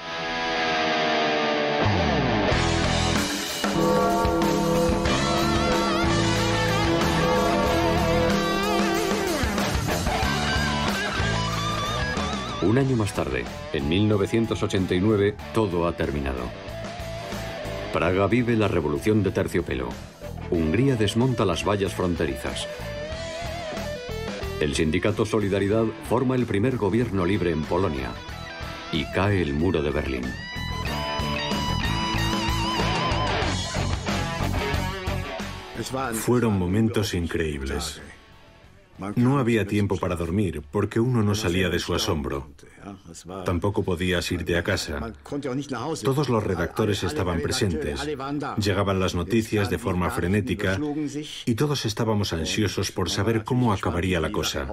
Un año más tarde, en 1989, todo ha terminado. Praga vive la revolución de terciopelo. Hungría desmonta las vallas fronterizas. El sindicato Solidaridad forma el primer gobierno libre en Polonia y cae el muro de Berlín. Fueron momentos increíbles. No había tiempo para dormir porque uno no salía de su asombro. Tampoco podías irte a casa. Todos los redactores estaban presentes. Llegaban las noticias de forma frenética y todos estábamos ansiosos por saber cómo acabaría la cosa.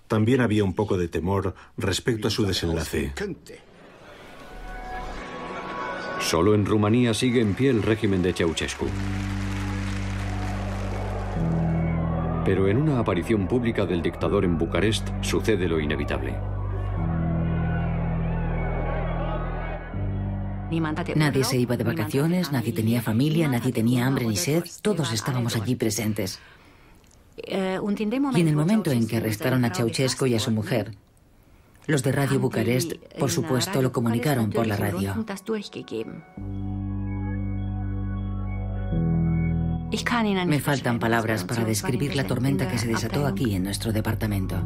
También había un poco de temor respecto a su desenlace. Solo en Rumanía sigue en pie el régimen de Ceausescu. Pero en una aparición pública del dictador en Bucarest sucede lo inevitable. Nadie se iba de vacaciones, nadie tenía familia, nadie tenía hambre ni sed, todos estábamos allí presentes. Y en el momento en que arrestaron a Ceausescu y a su mujer, los de Radio Bucarest, por supuesto, lo comunicaron por la radio. Me faltan palabras para describir la tormenta que se desató aquí en nuestro departamento.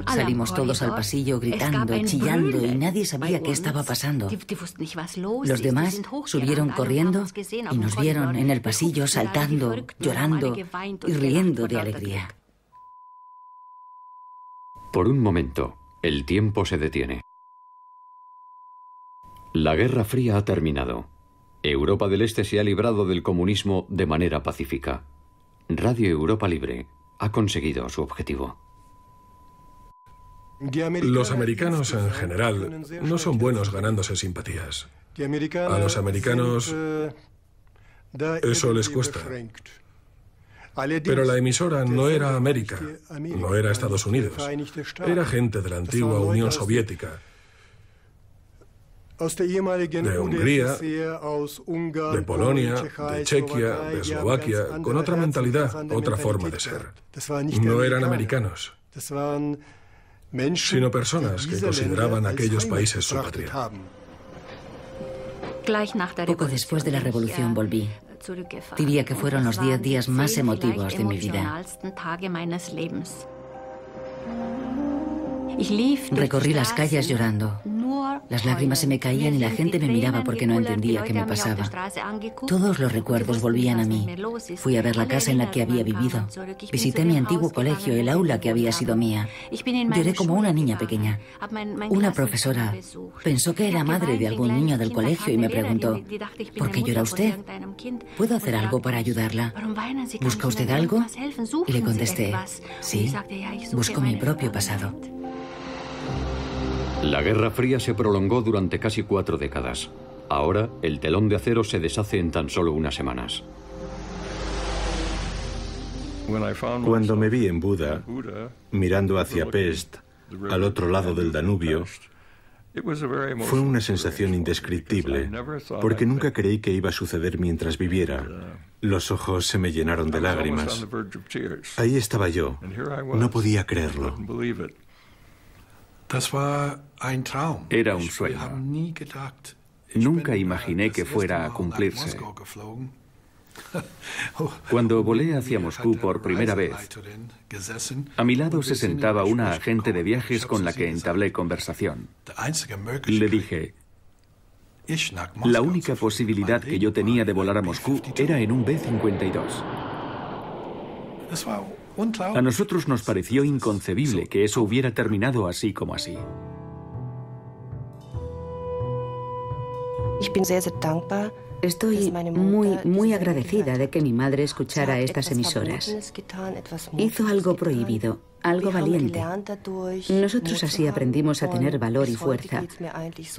Salimos todos al pasillo gritando, chillando y nadie sabía qué estaba pasando. Los demás subieron corriendo y nos vieron en el pasillo saltando, llorando y riendo de alegría. Por un momento, el tiempo se detiene. La Guerra Fría ha terminado. Europa del Este se ha librado del comunismo de manera pacífica. Radio Europa Libre ha conseguido su objetivo. Los americanos en general no son buenos ganándose simpatías. A los americanos eso les cuesta. Pero la emisora no era América, no era Estados Unidos. Era gente de la antigua Unión Soviética, de Hungría, de Polonia, de Chequia, de Eslovaquia, con otra mentalidad, otra forma de ser. No eran americanos, sino personas que consideraban aquellos países su patria. Poco después de la revolución volví. Diría que fueron los 10 días más emotivos de mi vida. Recorrí las calles llorando. Las lágrimas se me caían y la gente me miraba porque no entendía qué me pasaba. Todos los recuerdos volvían a mí. Fui a ver la casa en la que había vivido. Visité mi antiguo colegio, el aula que había sido mía. Lloré como una niña pequeña. Una profesora pensó que era madre de algún niño del colegio y me preguntó: ¿por qué llora usted? ¿Puedo hacer algo para ayudarla? ¿Busca usted algo? Y le contesté: sí, busco mi propio pasado. La Guerra Fría se prolongó durante casi 4 décadas. Ahora, el telón de acero se deshace en tan solo unas semanas. Cuando me vi en Buda, mirando hacia Pest, al otro lado del Danubio, fue una sensación indescriptible, porque nunca creí que iba a suceder mientras viviera. Los ojos se me llenaron de lágrimas. Ahí estaba yo. No podía creerlo. Era un sueño. Nunca imaginé que fuera a cumplirse. Cuando volé hacia Moscú por primera vez, a mi lado se sentaba una agente de viajes con la que entablé conversación. Le dije: la única posibilidad que yo tenía de volar a Moscú era en un B-52. A nosotros nos pareció inconcebible que eso hubiera terminado así como así. Estoy muy agradecida de que mi madre escuchara estas emisoras. Hizo algo prohibido, algo valiente. Nosotros así aprendimos a tener valor y fuerza.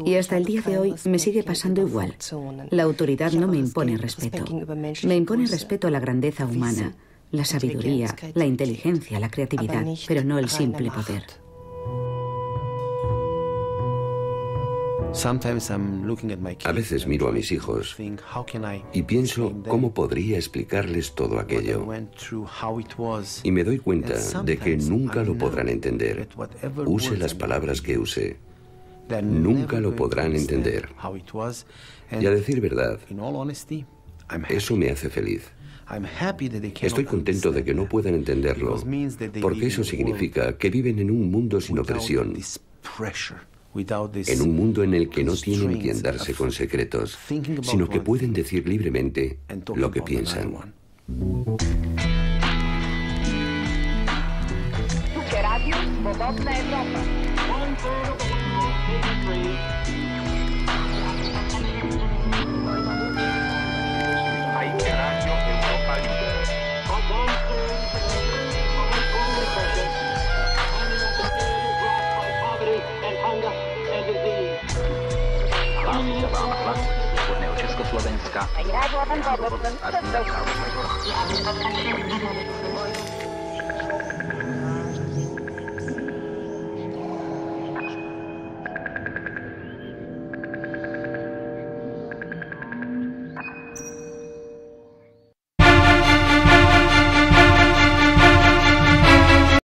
Y hasta el día de hoy me sigue pasando igual. La autoridad no me impone respeto. Me impone respeto a la grandeza humana, la sabiduría, la inteligencia, la creatividad, pero no el simple poder. A veces miro a mis hijos y pienso cómo podría explicarles todo aquello. Y me doy cuenta de que nunca lo podrán entender. Use las palabras que use. Nunca lo podrán entender. Y a decir verdad, eso me hace feliz. Estoy contento de que no puedan entenderlo, porque eso significa que viven en un mundo sin opresión, en un mundo en el que no tienen que andarse con secretos, sino que pueden decir libremente lo que piensan. Československá.